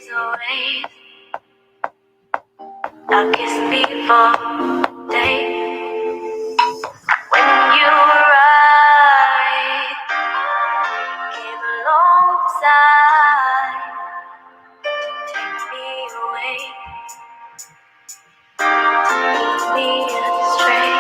is always darkest before day. When you arrive, came alongside, takes me away, leads me astray.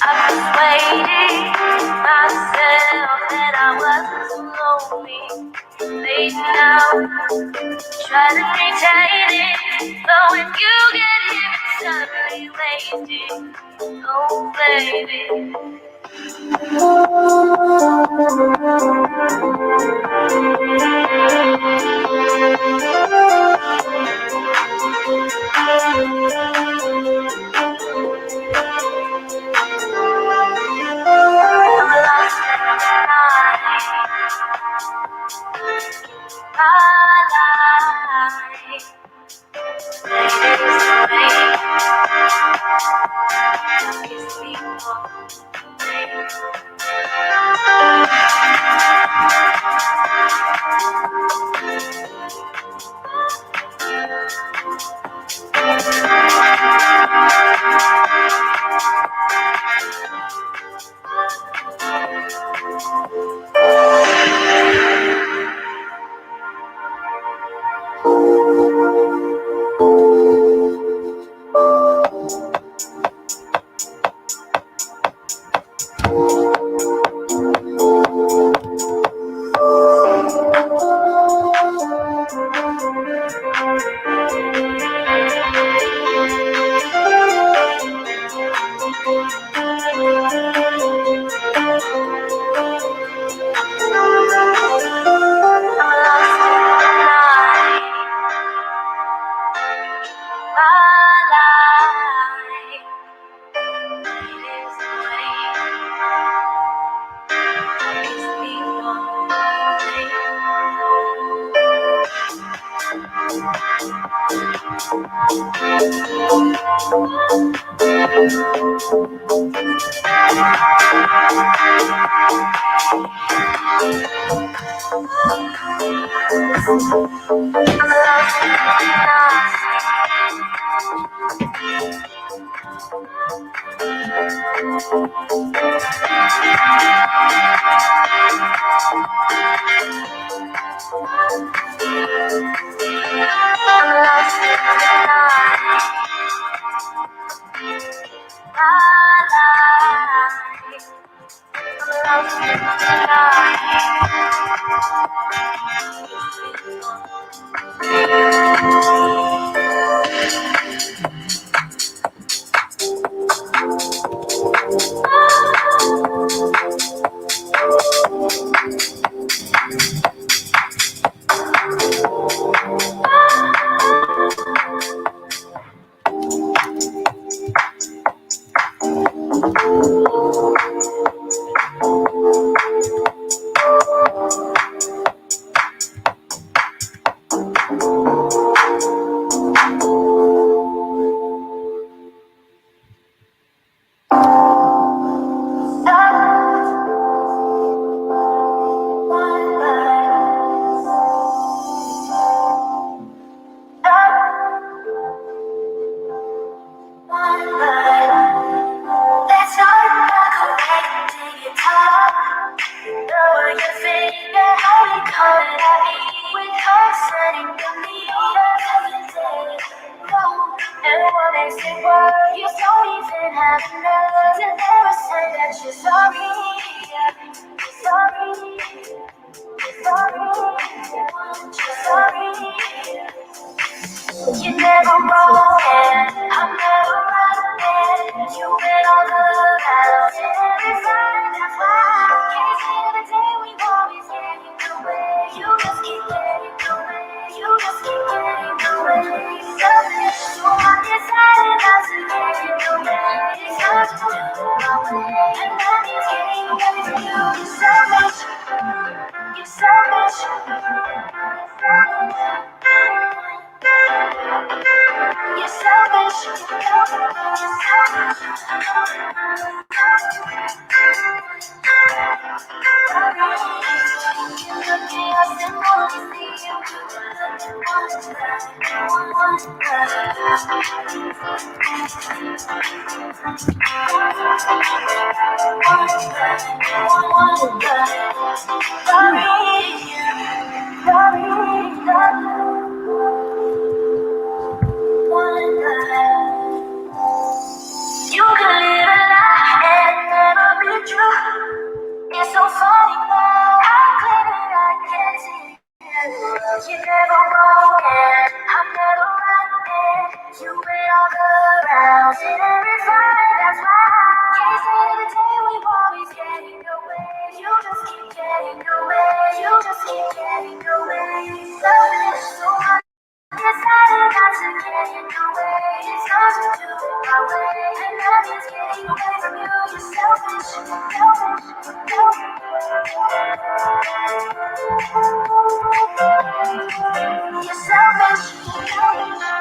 I persuaded myself that I wasn't lonely. Late now, try to pretend it, but when you get here, it's suddenly wasted. Oh, baby. You never wrong, and I'm never right. You win all the battles every fight. That's why I can't see the day we always get in the way. You just keep getting the way. You just keep getting the way. Selfish, so I decided not to get in the way. It's hard to do my way, and that means getting away from you. You're selfish. You're selfish. You can live a lie and never be true. It's so funny now how clearly I can see you never broken. I'm never running. You win all the rounds in every fight. That's why can't say the day we've always getting away. You just keep getting away. You just keep getting away. Love is so much. Decided not to get in the way. It's time to do it my way. And nothing's getting away from you. You're selfish, selfish, you're selfish, you're selfish,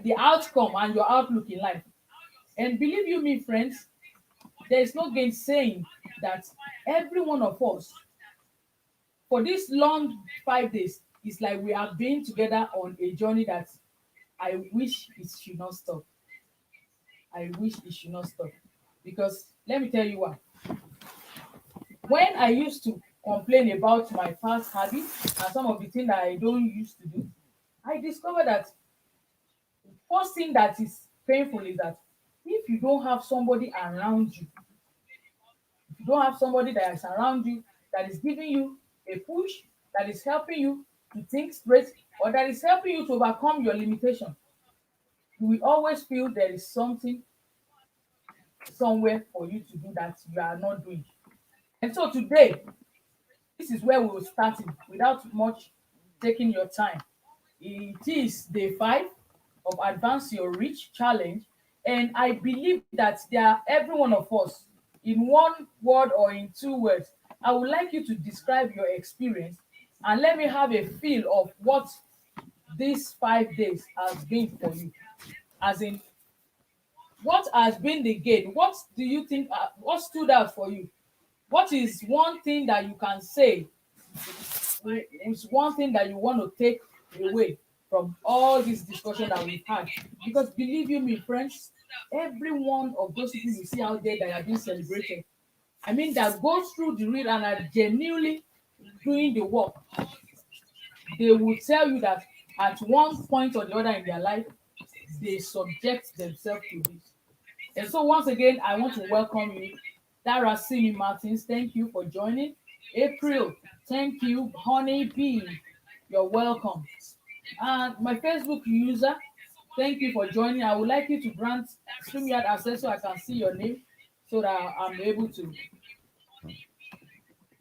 the outcome and your outlook in life. And believe you me, friends, there is no gainsaying that every one of us for this long 5 days is like we have been together on a journey that I wish it should not stop. I wish it should not stop. Because let me tell you why. When I used to complain about my past habits and some of the things that I don't used to do, I discovered that first thing that is painful is that if you don't have somebody around you, if you don't have somebody that is around you that is giving you a push, that is helping you to think straight, or that is helping you to overcome your limitation, you will always feel there is something somewhere for you to do that you are not doing. And so today, this is where we will start it without much taking your time. It is day 5 of Advance Your Reach challenge, and I believe that there are every one of us in one word or in 2 words. I would like you to describe your experience and let me have a feel of what these 5 days has been for you. As in, what has been the gain? What do you think? What stood out for you? What is one thing that you can say is one thing that you want to take away from all this discussion that we've had? Because believe you me, friends, every one of those people you see out there that are being celebrated, I mean, that goes through the read and are genuinely doing the work, they will tell you that at one point or the other in their life, they subject themselves to this. And so once again, I want to welcome you. Dara Simi Martins, thank you for joining. April, thank you. Honey B, you're welcome. And my Facebook user, thank you for joining. I would like you to grant StreamYard access so I can see your name so that I'm able to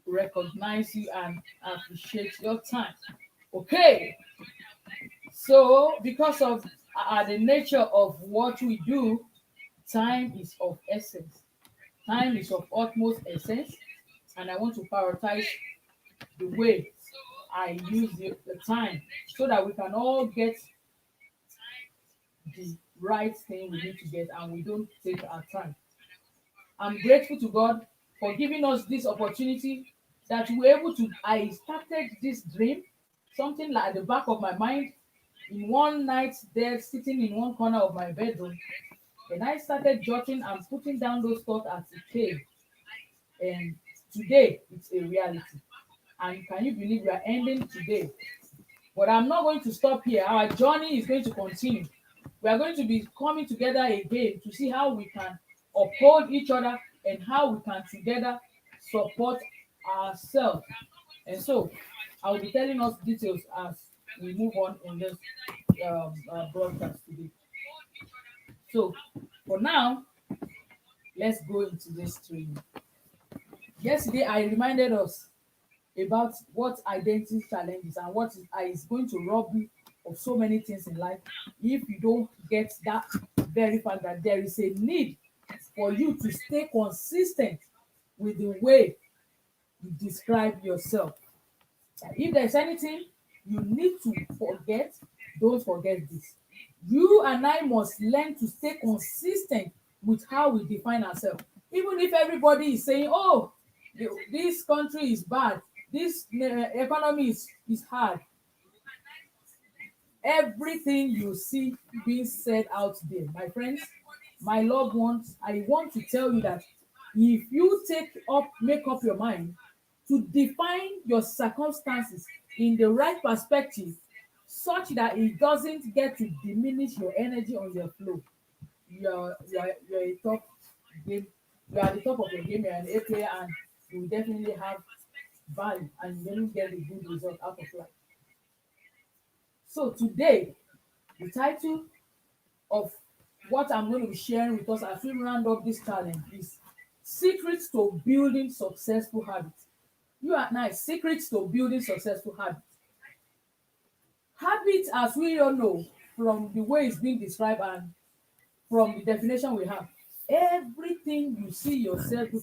recognize you and appreciate your time. Okay, so because of the nature of what we do, time is of essence. Time is of utmost essence, and I want to prioritize the way I use the time so that we can all get the right thing we need to get and we don't take our time. I'm grateful to God for giving us this opportunity that we're able to. I started this dream, something like at the back of my mind, in one night there, sitting in one corner of my bedroom. And I started jotting and putting down those thoughts as it came. And today it's a reality. And can you believe we are ending today? But I'm not going to stop here. Our journey is going to continue. We are going to be coming together again to see how we can uphold each other and how we can together support ourselves. And so I will be telling us details as we move on in this broadcast today. So for now, let's go into this training. Yesterday, I reminded us about what identity challenges and what is going to rob you of so many things in life if you don't get that very fact that there is a need for you to stay consistent with the way you describe yourself. If there's anything you need to forget, don't forget this. You and I must learn to stay consistent with how we define ourselves. Even if everybody is saying, oh, this country is bad, this economy is hard, everything you see being said out there, my friends, my loved ones, I want to tell you that if you make up your mind to define your circumstances in the right perspective such that it doesn't get to diminish your energy on your flow, you're a top game, you are at the top of your game, you're an A player, and you will definitely have value and you will get a good result out of life. So today, the title of what I'm going to be sharing with us as we round up this challenge is Secrets to Building Successful Habits. You are nice. Secrets to building successful habits. Habits, as we all know, from the way it's being described and from the definition we have, everything you see yourself, the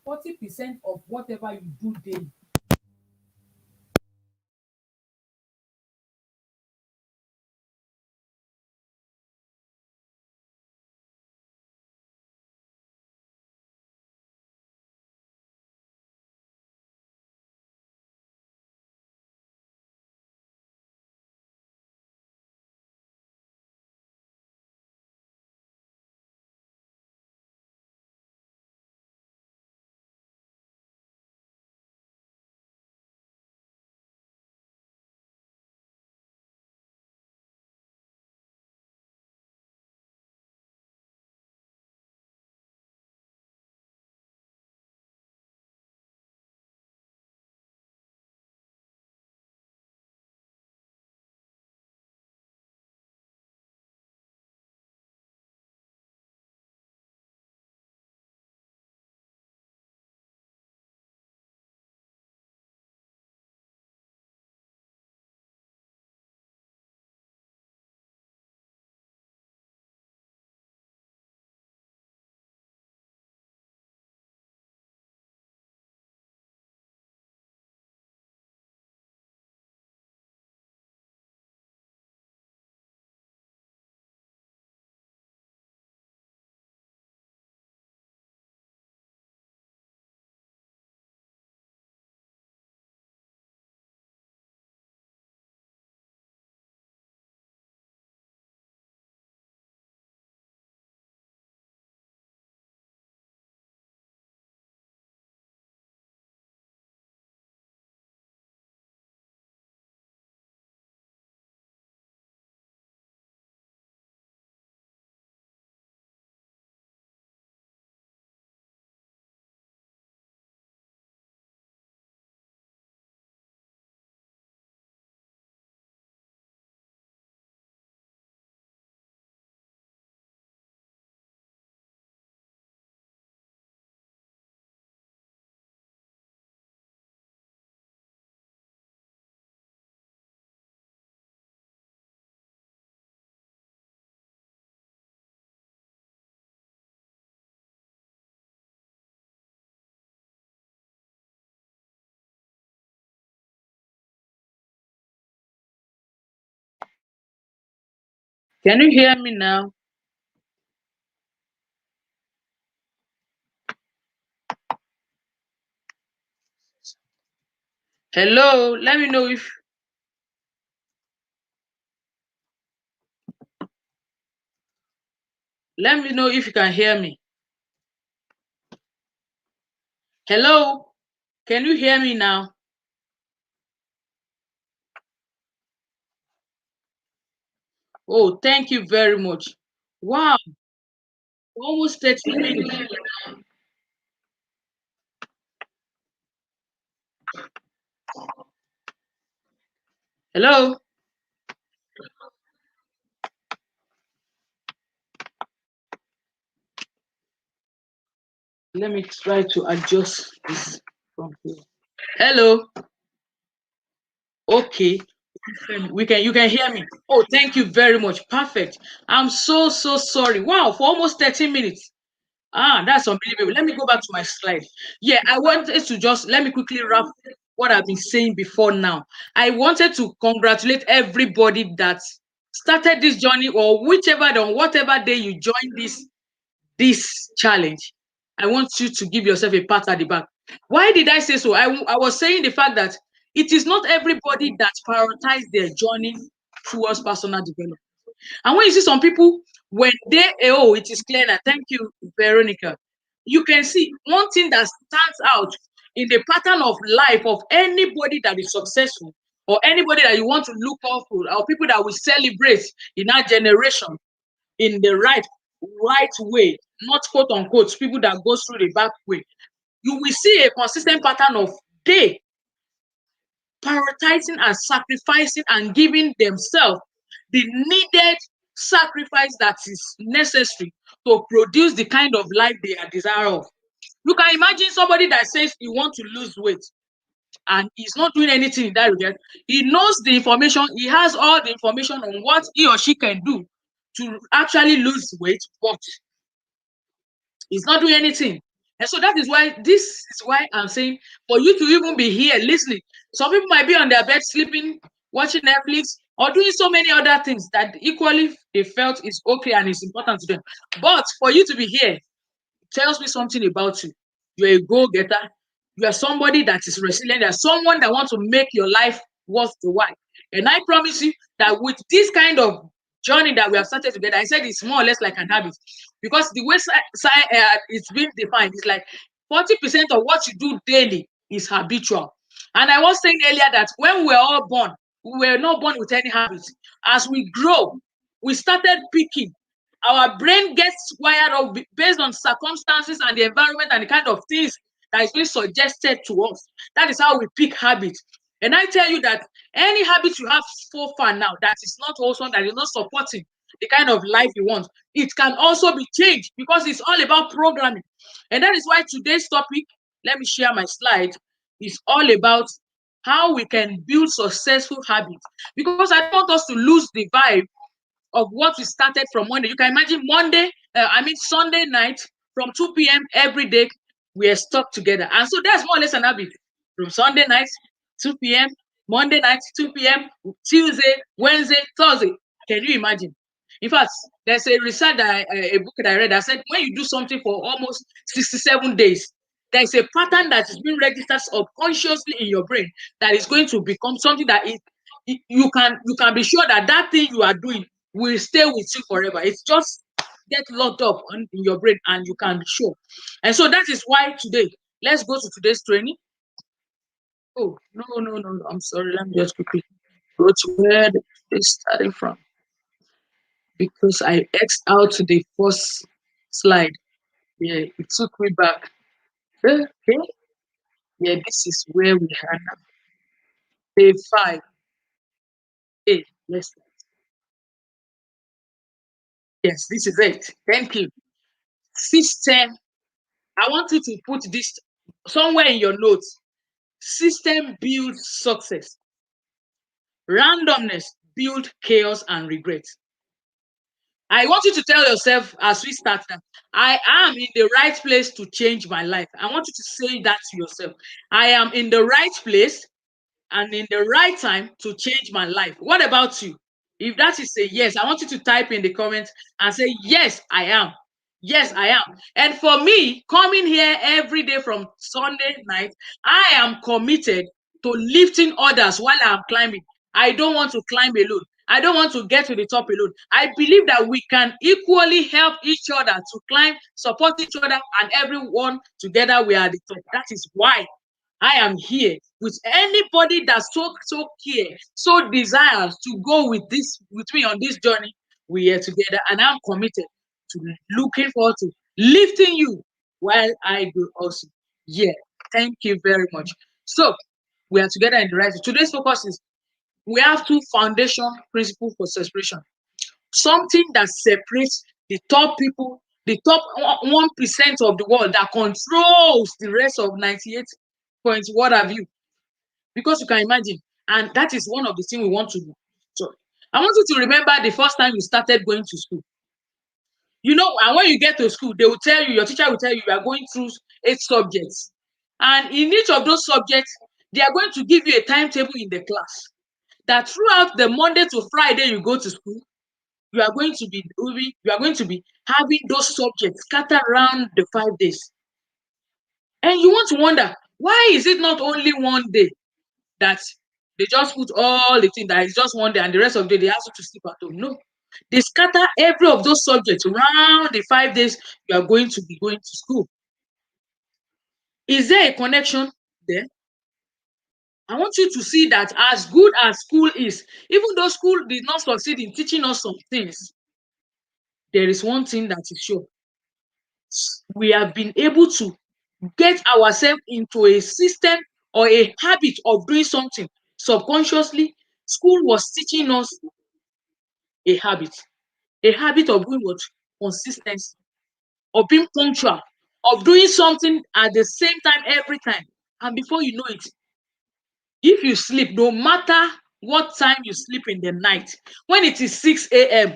40% of whatever you do daily Can you hear me now? Hello, let me know if you can hear me. Hello, can you hear me now? Oh, thank you very much. Wow, almost 30 minutes. Hello, let me try to adjust this from here. Hello, okay. You can hear me. Oh, thank you very much. Perfect. I'm so sorry. Wow, for almost 30 minutes. Ah, that's unbelievable. Let me go back to my slide. Yeah, I wanted to just let me quickly wrap what I've been saying before now. I wanted to congratulate everybody that started this journey or whichever on whatever day you join this challenge. I want you to give yourself a pat at the back. Why did I say so? I was saying the fact that it is not everybody that prioritize their journey towards personal development. And when you see some people, when they, oh, it is clear now. Thank you, Veronica. You can see one thing that stands out in the pattern of life of anybody that is successful or anybody that you want to look up to or people that we celebrate in our generation in the right way, not quote unquote people that goes through the back way. You will see a consistent pattern of they prioritizing and sacrificing and giving themselves the needed sacrifice that is necessary to produce the kind of life they are desire of. You can imagine somebody that says he wants to lose weight and he's not doing anything in that regard. He knows the information, he has all the information on what he or she can do to actually lose weight, but he's not doing anything. And so that is why this is why I'm saying for you to even be here listening. Some people might be on their bed sleeping, watching Netflix, or doing so many other things that equally they felt is okay and is important to them. But for you to be here, tells me something about you. You're a go-getter. You are somebody that is resilient. You're someone that wants to make your life worth the while. And I promise you that with this kind of journey that we have started together, I said it's more or less like an habit. Because the way it's been defined, it's like 40% of what you do daily is habitual. And I was saying earlier that when we were all born, we were not born with any habits. As we grow, we started picking our brain gets wired up based on circumstances and the environment and the kind of things that is being suggested to us. That is how we pick habits. And I tell you that any habit you have so far now that is not wholesome, that is not supporting the kind of life you want, it can also be changed because it's all about programming. And that is why today's topic, let me share my slide, is all about how we can build successful habits. Because I don't want us to lose the vibe of what we started from Monday. You can imagine Sunday night from 2 p.m. every day, we are stuck together. And so that's more or less an habit. From Sunday night, 2 p.m., Monday night, 2 p.m., Tuesday, Wednesday, Thursday. Can you imagine? In fact, there's a research a book that I read that said when you do something for almost 67 days, there is a pattern that is being registered subconsciously in your brain that is going to become something that you can be sure that that thing you are doing will stay with you forever. It's just get locked up in your brain and you can be sure. And so that is why today, let's go to today's training. Oh, no. I'm sorry. Let me just quickly go to where it's starting from because I X'd out to the first slide. Yeah, it took me back. Okay. Yeah, this is where we are now. Day 5. Hey, let's yes, this is it. Thank you. System. I want you to put this somewhere in your notes. System builds success. Randomness builds chaos and regret. I want you to tell yourself as we start that I am in the right place to change my life. I want you to say that to yourself. I am in the right place and in the right time to change my life. What about you? If that is a yes, I want you to type in the comments and say, yes, I am. Yes, I am. And for me, coming here every day from Sunday night, I am committed to lifting others while I'm climbing. I don't want to climb alone. I don't want to get to the top alone. I believe that we can equally help each other to climb, support each other, and everyone together we are at the top. That is why I am here with anybody that so care, so desires to go with me on this journey. We are together, and I'm committed to looking forward to lifting you while I do also. Yeah, thank you very much. So we are together in the right. Today's focus is we have two foundation principles for separation. Something that separates the top people, the top 1% of the world that controls the rest of 98 points, what have you, because you can imagine. And that is one of the things we want to do. So I want you to remember the first time you started going to school. And when you get to school, they will tell you, your teacher will tell you, you are going through 8 subjects. And in each of those subjects, they are going to give you a timetable in the class that throughout the Monday to Friday you go to school, you are going to be having those subjects scattered around the 5 days. And you want to wonder, why is it not only one day that they just put all the things that is just one day and the rest of the day they ask you to sleep at home? No. They scatter every of those subjects around the 5 days you are going to be going to school. Is there a connection there? I want you to see that as good as school is, even though school did not succeed in teaching us some things, there is one thing that is sure. We have been able to get ourselves into a system or a habit of doing something subconsciously. School was teaching us a habit of doing what? Consistency, of being punctual, of doing something at the same time every time. And before you know it, if you sleep, no matter what time you sleep in the night, when it is 6 a.m.,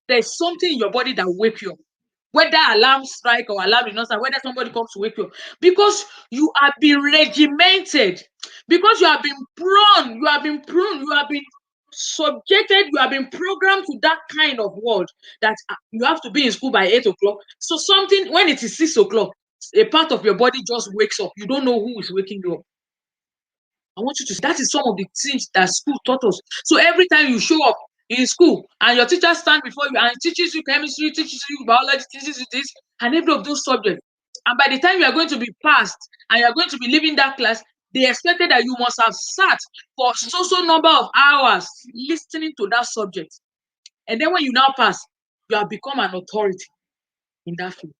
there's something in your body that will wake you up. Whether alarm strike or alarm did not strike, whether somebody comes to wake you up, because you have been regimented, because you have been subjected, you have been programmed to that kind of world that you have to be in school by 8 o'clock. So something when it is 6 o'clock, a part of your body just wakes up. You don't know who is waking you up. I want you to see that is some of the things that school taught us. So every time you show up in school and your teacher stand before you and teaches you chemistry, teaches you biology, teaches you this, and every of those subjects. And by the time you are going to be passed and you are going to be leaving that class, they expected that you must have sat for so number of hours listening to that subject. And then when you now pass, you have become an authority in that field.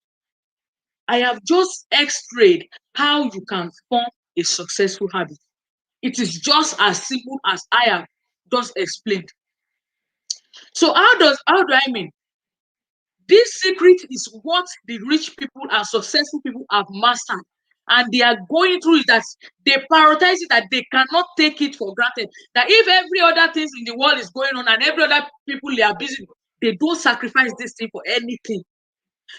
I have just x-rayed how you can form a successful habit. It is just as simple as I have just explained. So how do I mean? This secret is what the rich people and successful people have mastered. And they are going through it, that they prioritize it, that they cannot take it for granted. That if every other things in the world is going on and every other people they are busy, they don't sacrifice this thing for anything,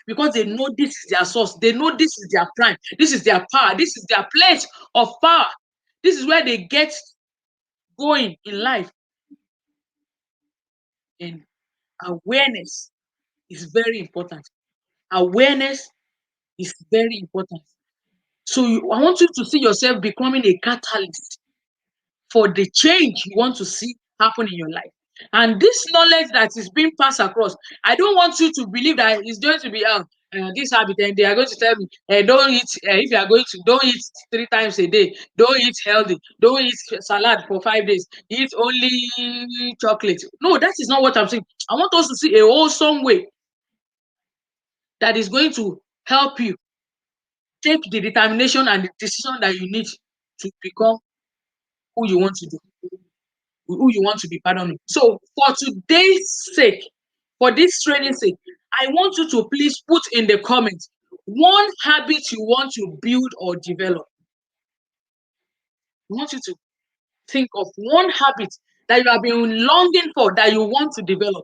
because they know this is their source. They know this is their prime. This is their power. This is their place of power. This is where they get going in life. And awareness is very important. Awareness is very important. So I want you to see yourself becoming a catalyst for the change you want to see happen in your life. And this knowledge that is being passed across, I don't want you to believe that it's going to be this habit, and they are going to tell me, don't eat, if you are going to, don't eat 3 times a day, don't eat healthy, don't eat salad for 5 days, eat only chocolate. No, that is not what I'm saying. I want us to see a wholesome way that is going to help you take the determination and the decision that you need to become who you want to do, who you want to be, pardon me. So for today's sake, for this training sake, I want you to please put in the comments one habit you want to build or develop. I want you to think of one habit that you have been longing for that you want to develop.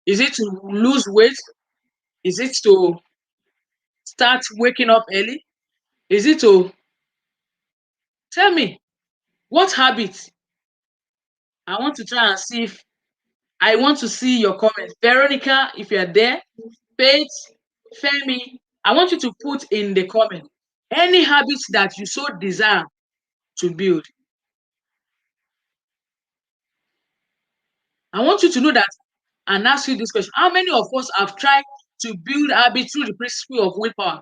Is it to lose weight? Is it to start waking up early? Is it to tell me what habit? I want to try and see if I want to see your comments. Veronica, if you are there, Faith, Femi, I want you to put in the comment any habits that you so desire to build. I want you to know that and ask you this question. How many of us have tried to build habits through the principle of willpower?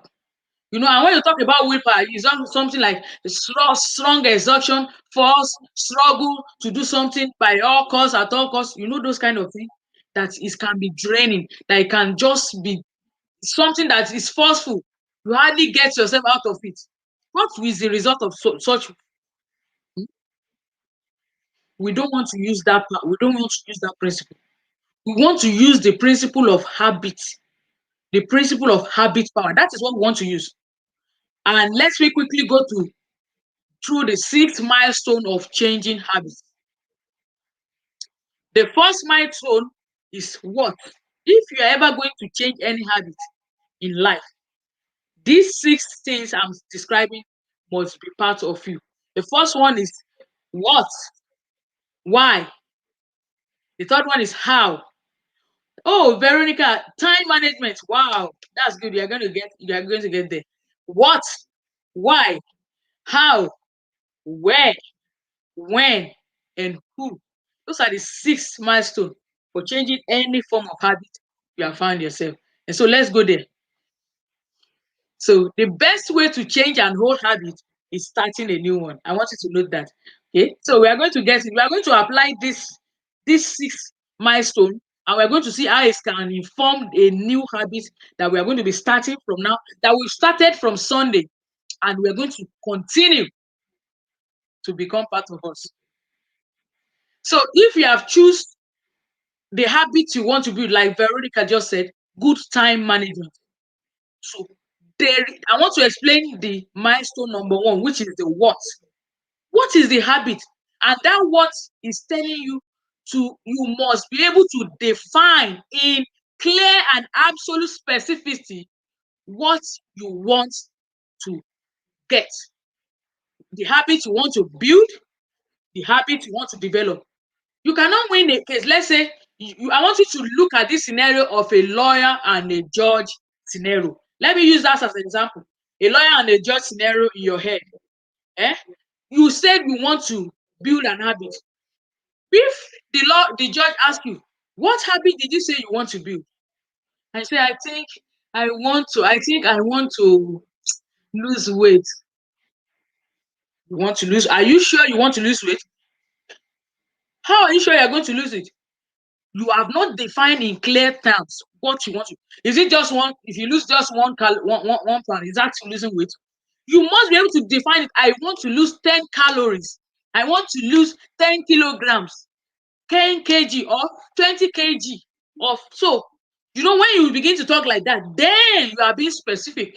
And when you talk about willpower, it's not something like strong exertion, force, struggle to do something by all costs, at all costs. Those kind of things that it can be draining, that it can just be something that is forceful. You hardly get yourself out of it. What is the result of such? We don't want to use that. We don't want to use that principle. We want to use the principle of habit, the principle of habit power. That is what we want to use. And let's quickly go through the sixth milestone of changing habits. The first milestone is what? If you are ever going to change any habit in life, these six things I'm describing must be part of you. The first one is what, why. The third one is how. Oh, Veronica, time management. Wow, that's good. You are going to get there. What, why, how, where, when, and who. Those are the six milestones for changing any form of habit you have found yourself. And so let's go there. So the best way to change an old habit is starting a new one. I want you to note that. Okay. So we are going to get it. We are going to apply this six milestone, and we're going to see how it can inform a new habit that we are going to be starting from now. That we started from Sunday, and we're going to continue to become part of us. So if you have choose the habit you want to build, like Veronica just said, good time management. So I want to explain the milestone number one, which is the what. What is the habit? And that what is telling you you must be able to define in clear and absolute specificity what you want to get. The habit you want to build, the habit you want to develop. You cannot win a case. Let's say I want you to look at this scenario of a lawyer and a judge scenario. Let me use that as an example. A lawyer and a judge scenario in your head. Eh? You said you want to build an habit. If the judge asks you, what habit did you say you want to build? I say, I think I want to lose weight. You want to lose? Are you sure you want to lose weight? How are you sure you're going to lose it? You have not defined in clear terms what you want to. Is it just one? If you lose just one pound, is that losing weight? You must be able to define it. I want to lose 10 calories. I want to lose 10 kilograms, 10 kg or 20 kg of so. When you begin to talk like that, then you are being specific.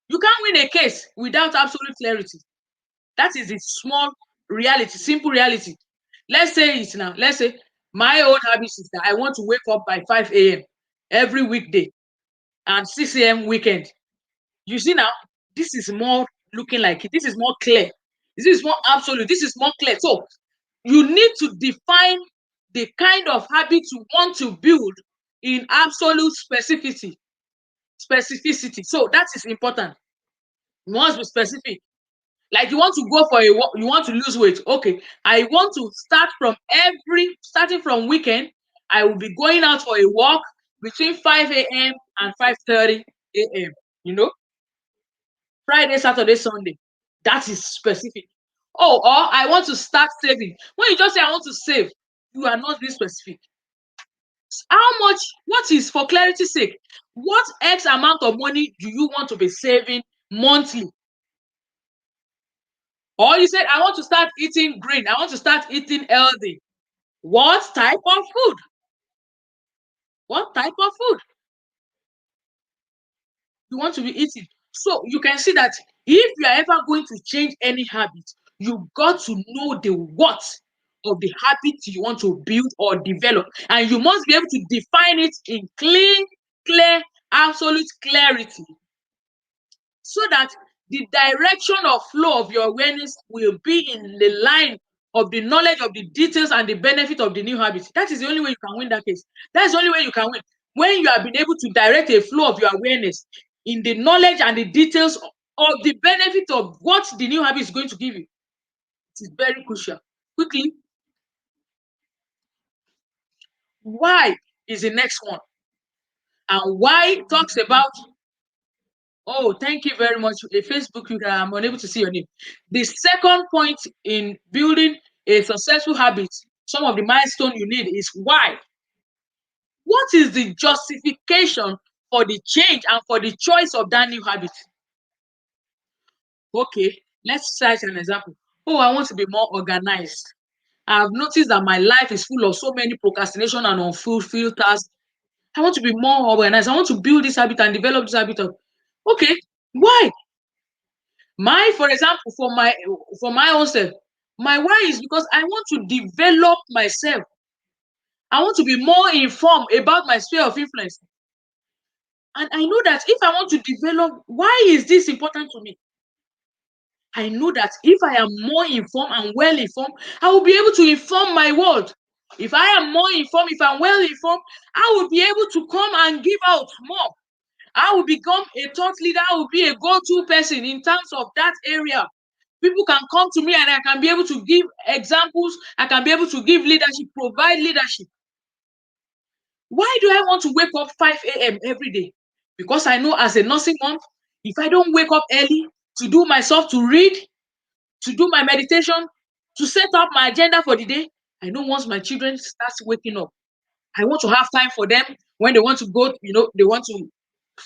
You can't win a case without absolute clarity. That is the small reality, simple reality. Let's say it now. Let's say my own habit is that I want to wake up by 5 a.m. every weekday and 6 a.m. weekend. You see now, this is more looking like it. This is more clear. This is more absolute. This is more clear. So you need to define the kind of habit you want to build in absolute specificity. Specificity. So that is important. You must be specific. Like you want to go for you want to lose weight. Okay, I want to starting from weekend. I will be going out for a walk between 5 a.m. and 5:30 a.m. You know, Friday, Saturday, Sunday. That is specific. Oh, or I want to start saving. When you just say I want to save, you are not being specific. How much? What is, for clarity's sake, what X amount of money do you want to be saving monthly? Or you said, I want to start eating green. I want to start eating healthy. What type of food? What type of food you want to be eating? So you can see that if you are ever going to change any habit, you got to know the what of the habit you want to build or develop. And you must be able to define it in clear, absolute clarity so that the direction or flow of your awareness will be in the line of the knowledge of the details and the benefit of the new habit. That is the only way you can win that case. That's the only way you can win. When you have been able to direct a flow of your awareness in the knowledge and the details of the benefit of what the new habit is going to give you. It is very crucial. Quickly, why is the next one. And why talks about, oh, thank you very much. A Facebook, I'm unable to see your name. The second point in building a successful habit, some of the milestones you need is why. What is the justification for the change and for the choice of that new habit? Okay, let's cite an example. Oh, I want to be more organized. I've noticed that my life is full of so many procrastination and unfulfilled tasks. I want to be more organized. I want to build this habit and develop this habit of, okay, why? For example, for my own self, my why is because I want to develop myself. I want to be more informed about my sphere of influence. And I know that if I want to develop, why is this important to me? I know that if I am more informed and well informed, I will be able to inform my world. If I am more informed, if I'm well informed, I will be able to come and give out more. I will become a thought leader. I will be a go-to person in terms of that area. People can come to me and I can be able to give examples. I can be able to give leadership, provide leadership. Why do I want to wake up 5 a.m. every day? Because I know as a nursing mom, if I don't wake up early to do myself to read, to do my meditation, to set up my agenda for the day, I know once my children start waking up, I want to have time for them when they want to go, they want to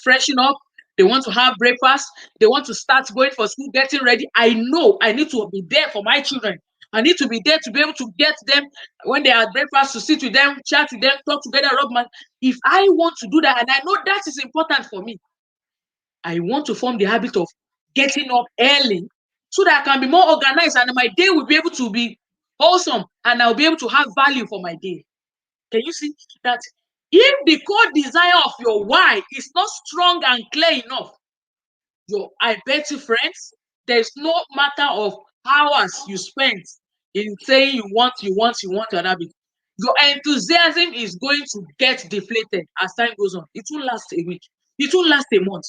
freshen up, they want to have breakfast, they want to start going for school, getting ready. I know I need to be there for my children. I need to be there to be able to get them when they are at breakfast, to sit with them, chat with them, talk together, rub my. If I want to do that, and I know that is important for me, I want to form the habit of getting up early so that I can be more organized and my day will be able to be wholesome and I'll be able to have value for my day. Can you see that if the core desire of your why is not strong and clear enough, I bet you, friends, there's no matter of hours you spent in saying you want an habit. Your enthusiasm is going to get deflated as time goes on. It will last a week. It will last a month.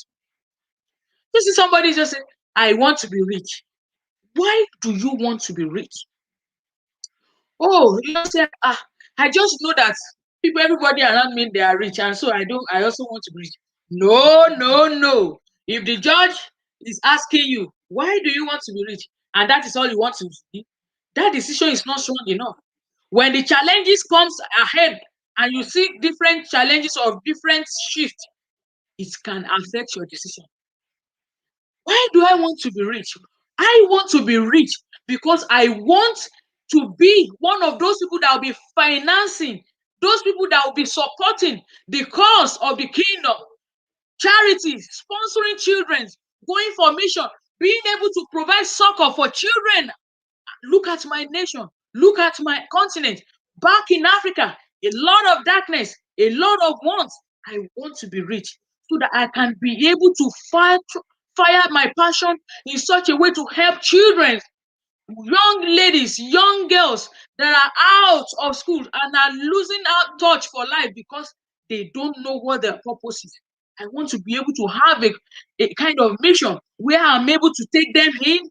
You see somebody just say, I want to be rich. Why do you want to be rich? Oh, you just say, I just know that everybody around me, they are rich, and so I also want to be rich. No, no, no. If the judge is asking you, why do you want to be rich? And that is all you want to be, that decision is not strong enough. When the challenges comes ahead and you see different challenges of different shift, it can affect your decision. Why do I want to be rich? I want to be rich because I want to be one of those people that will be financing, those people that will be supporting the cause of the kingdom, charities, sponsoring children, going for mission, being able to provide succor for children. Look at my nation, look at my continent. Back in Africa, a lot of darkness, a lot of wants. I want to be rich so that I can be able to fire my passion in such a way to help children, young ladies, young girls that are out of school and are losing out touch for life because they don't know what their purpose is. I want to be able to have a kind of mission where I'm able to take them in,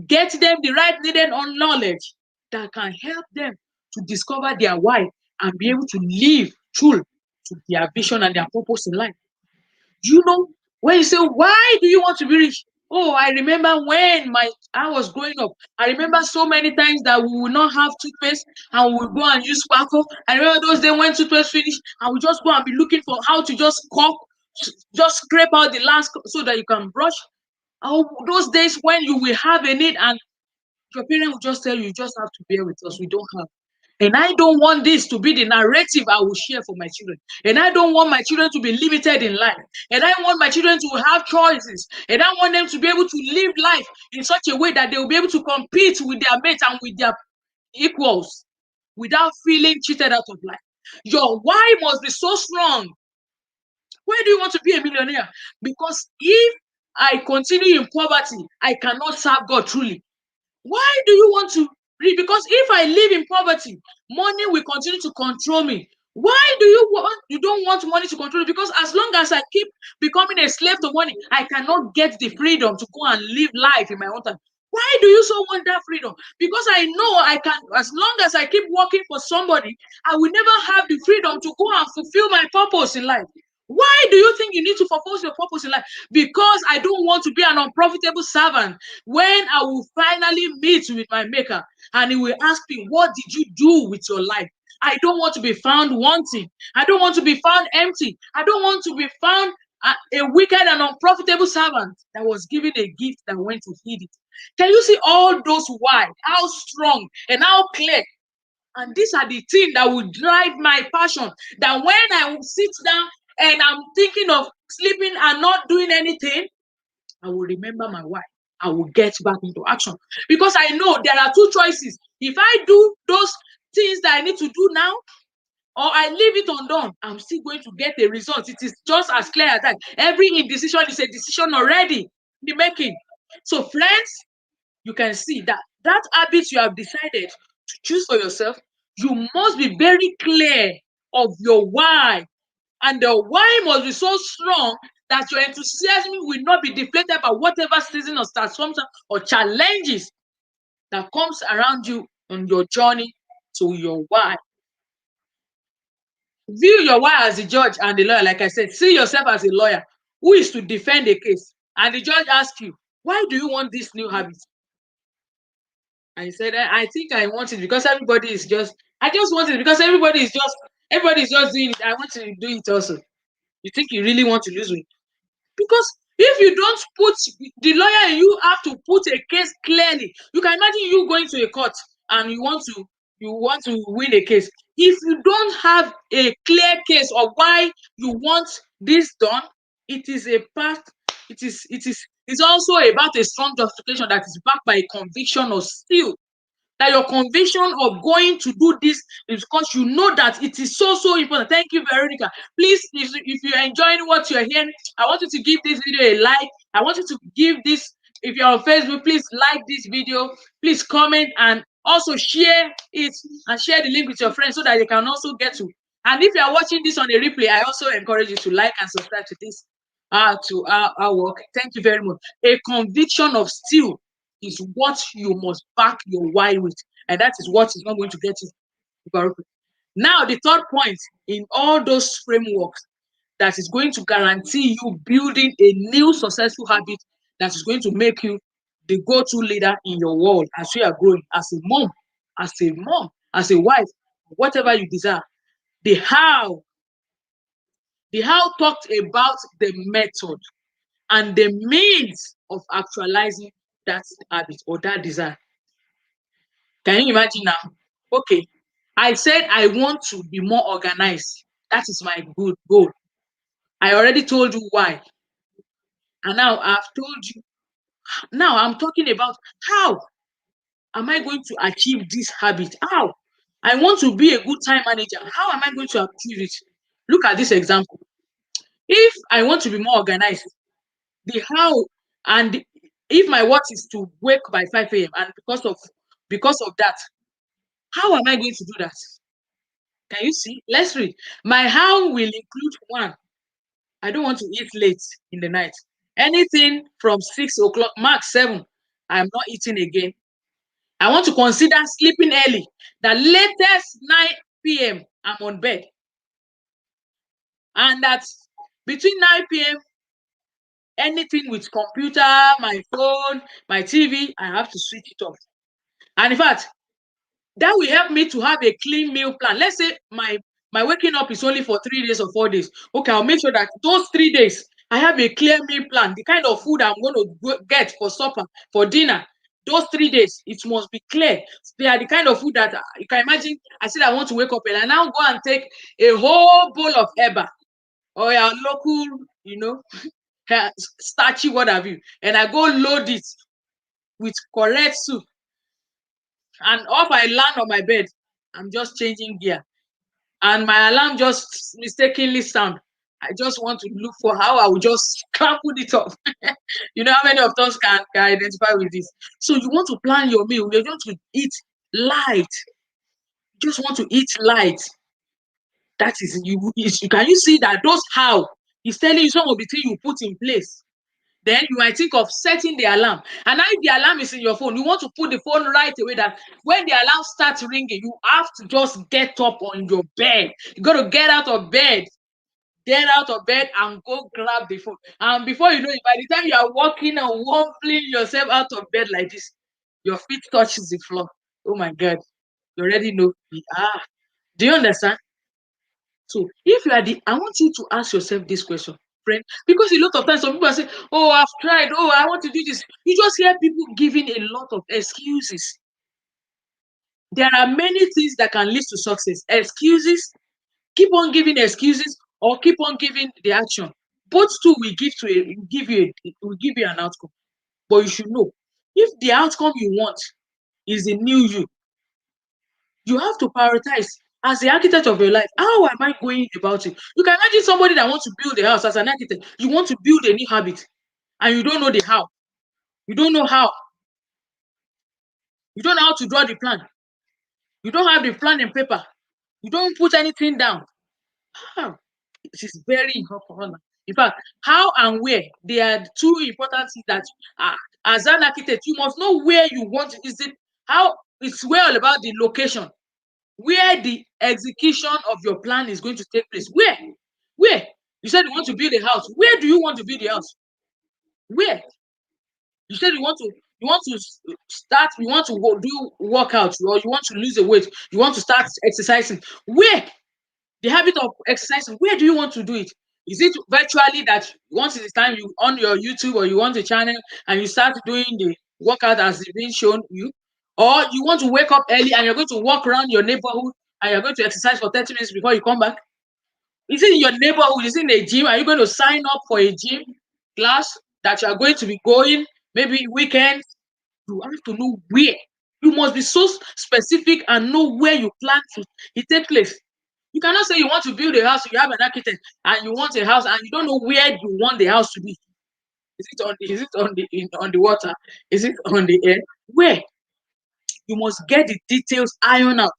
get them the right needed on knowledge that can help them to discover their why and be able to live true to their vision and their purpose in life. You know, when you say, why do you want to be rich? Oh, I remember when I was growing up. I remember so many times that we would not have toothpaste and we would go and use sparkle. I remember those days when toothpaste finished and we just go and be looking for how to just just scrape out the last so that you can brush. Oh, those days when you will have a need and your parent will just tell you, you just have to bear with us. We don't have. And I don't want this to be the narrative I will share for my children. And I don't want my children to be limited in life. And I want my children to have choices. And I want them to be able to live life in such a way that they will be able to compete with their mates and with their equals without feeling cheated out of life. Your why must be so strong. Why do you want to be a millionaire? Because if I continue in poverty, I cannot serve God truly. Why do you want to Because if I live in poverty, money will continue to control me. Why do you want, you don't want money to control you? Because as long as I keep becoming a slave to money, I cannot get the freedom to go and live life in my own time. Why do you so want that freedom? Because I know I can, as long as I keep working for somebody, I will never have the freedom to go and fulfill my purpose in life. Why do you think you need to fulfill your purpose in life? Because I don't want to be an unprofitable servant when I will finally meet with my maker and he will ask me, what did you do with your life? I don't want to be found wanting. I don't want to be found empty. I don't want to be found a wicked and unprofitable servant that was given a gift that went to feed it. Can you see all those why? How strong and how clear? And these are the things that will drive my passion. That when I will sit down and I'm thinking of sleeping and not doing anything, I will remember my why. I will get back into action. Because I know there are two choices. If I do those things that I need to do now, or I leave it undone, I'm still going to get a result. It is just as clear as that. Every indecision is a decision already in the making. So, friends, you can see that that habit you have decided to choose for yourself, you must be very clear of your why. And the why must be so strong that your enthusiasm will not be deflated by whatever season or transformation or challenges that comes around you on your journey to your why. View your why as the judge and the lawyer. Like I said, see yourself as a lawyer who is to defend a case. And the judge asks you, why do you want this new habit? And you said, I think I want it because everybody is just, I just want it because everybody is just doing it. I want to do it also. You think you really want to lose weight? Because if you don't put the lawyer, you have to put a case clearly. You can imagine you going to a court and you want to win a case. If you don't have a clear case of why you want this done, it is a part. It's also about a strong justification that is backed by a conviction of still that your conviction of going to do this is because you know that it is so important. Thank you, Veronica. Please, if you're enjoying what you're hearing, I want you to give this video a like. I want you to give this, if you're on Facebook, please like this video. Please comment and also share it and share the link with your friends so that they can also get to. And if you are watching this on a replay, I also encourage you to like and subscribe to this to our work. Thank you very much. A conviction of still is what you must back your why with, and that is what is not going to get you. Now, the third point in all those frameworks that is going to guarantee you building a new successful habit that is going to make you the go-to leader in your world as you are growing, as a wife, whatever you desire. The how, the how talked about the method and the means of actualizing that habit or that desire. Can you imagine now? Okay, I said I want to be more organized. That is my good goal. I already told you why. And now I've told you. Now I'm talking about how am I going to achieve this habit? How? I want to be a good time manager. How am I going to achieve it? Look at this example. If I want to be more organized, the how and if my work is to wake by 5 a.m. and because of that, how am I going to do that? Can you see? Let's read. My how will include one. I don't want to eat late in the night. Anything from 6 o'clock, max 7, I'm not eating again. I want to consider sleeping early. The latest 9 p.m. I'm on bed. And that between 9 p.m., anything with computer, my phone, my TV, I have to switch it off. And in fact, that will help me to have a clean meal plan. Let's say my waking up is only for 3 days or 4 days. Okay, I'll make sure that those 3 days I have a clear meal plan. The kind of food I'm going to get for supper, for dinner, those 3 days it must be clear. They are the kind of food that you can imagine. I said I want to wake up and I now go and take a whole bowl of eba or a local, starchy what have you, and I go load it with correct soup. And off I land on my bed, I'm just changing gear. And my alarm just mistakenly sound. I just want to look for how I will just crumple it off. You know how many of us can identify with this? So you want to plan your meal. You're going to eat Light. Just want to eat light. That is can you see that those how he's telling you some of the things you put in place. Then you might think of setting the alarm. And now if the alarm is in your phone, you want to put the phone right away that when the alarm starts ringing, you have to just get up on your bed. You got to get out of bed and go grab the phone. And before you know it, by the time you are walking and wobbling yourself out of bed like this, your feet touches the floor. Oh my God. You already know. Do you understand? So if you are I want you to ask yourself this question, friend, because a lot of times some people are saying, "Oh, I've tried. Oh, I want to do this." You just hear people giving a lot of excuses. There are many things that can lead to success. Excuses, keep on giving excuses, or keep on giving the action. Both two will will give you an outcome. But you should know if the outcome you want is the new you have to prioritize as the architect of your life. How am I going about it? You can imagine somebody that wants to build a house as an architect. You want to build a new habit and you don't know the how. You don't know how. You don't know how to draw the plan. You don't have the plan in paper. You don't put anything down. How? It is very important. In fact, how and where, they are two important things that as an architect, you must know where you want. Is it how? It's well about the location where the execution of your plan is going to take place. Where you said you want to build a house. Where do you want to build the house? Where you said you want to start, you want to do workout, or you want to lose a weight, you want to start exercising. Where the habit of exercising, where do you want to do it? Is it virtually that once it is time you on your YouTube or you want a channel and you start doing the workout as it's being shown you? Or you want to wake up early and you're going to walk around your neighborhood and you're going to exercise for 30 minutes before you come back? Is it in your neighborhood? Is it in a gym? Are you going to sign up for a gym class that you are going to be going maybe weekends? You have to know where. You must be so specific and know where you plan to it take place. You cannot say you want to build a house, you have an architect, and you want a house, and you don't know where you want the house to be. On the water? Is it on the air? Where? You must get the details ironed out.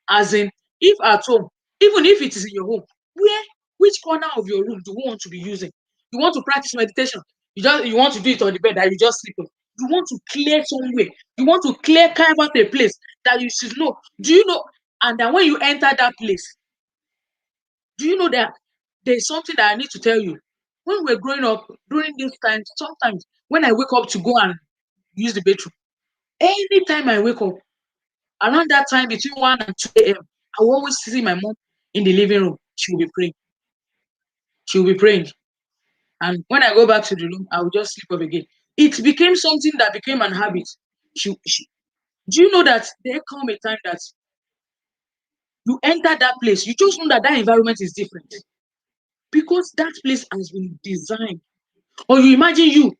As in, if at home, even if it is in your home, where, which corner of your room do you want to be using? You want to practice meditation. You want to do it on the bed that you just sleep on. You want to clear somewhere. You want to carve out a place that you should know. Do you know? And then when you enter that place, do you know that there's something that I need to tell you? When we're growing up, during this time, sometimes when I wake up to go and use the bathroom, anytime I wake up, around that time between 1 and 2 a.m., I will always see my mom in the living room. She will be praying. She will be praying. And when I go back to the room, I will just sleep up again. It became something that became an habit. Do you know that there come a time that you enter that place, you just know that that environment is different because that place has been designed. Or you imagine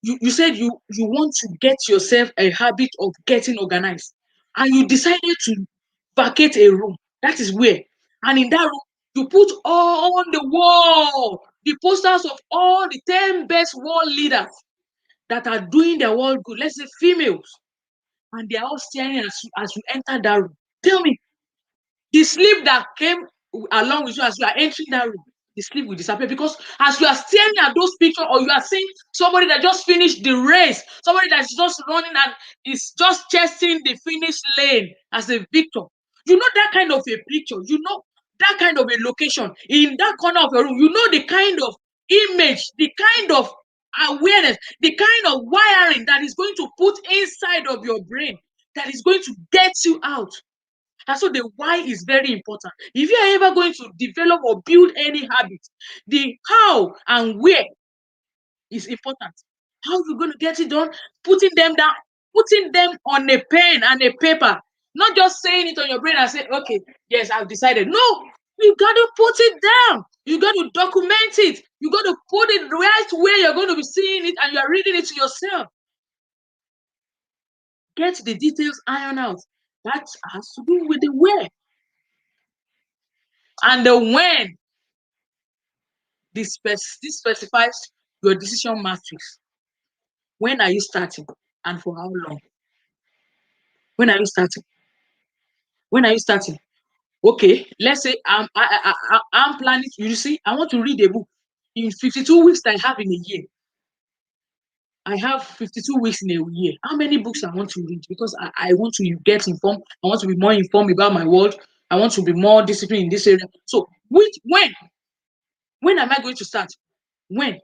you said you want to get yourself a habit of getting organized, and you decided to vacate a room. That is where, and in that room you put all on the wall the posters of all the 10 best world leaders that are doing their world good, let's say females, and they are all staring as you enter that room. Tell me, the sleep that came along with you as you are entering that room, the sleep will disappear because as you are staring at those pictures, or you are seeing somebody that just finished the race, somebody that's just running and is just chasing the finish lane as a victor. You know that kind of a picture, you know that kind of a location in that corner of your room, you know the kind of image, the kind of awareness, the kind of wiring that is going to put inside of your brain that is going to get you out. And so the why is very important. If you are ever going to develop or build any habit, the how and where is important. How you going to get it done? Putting them down, putting them on a pen and a paper, not just saying it on your brain and say, okay, yes, I've decided. No, you got to put it down. You got to document it. You got to put it right where you're going to be seeing it and you're reading it to yourself. Get the details ironed out. That has to do with the where. And the when, this specifies your decision matrix. When are you starting and for how long? When are you starting? When are you starting? Okay, let's say I'm planning. You see, I want to read a book in 52 weeks that I have in a year. I have 52 weeks in a year. How many books I want to read? Because I want to get informed. I want to be more informed about my world. I want to be more disciplined in this area. So, which when am I going to start? When?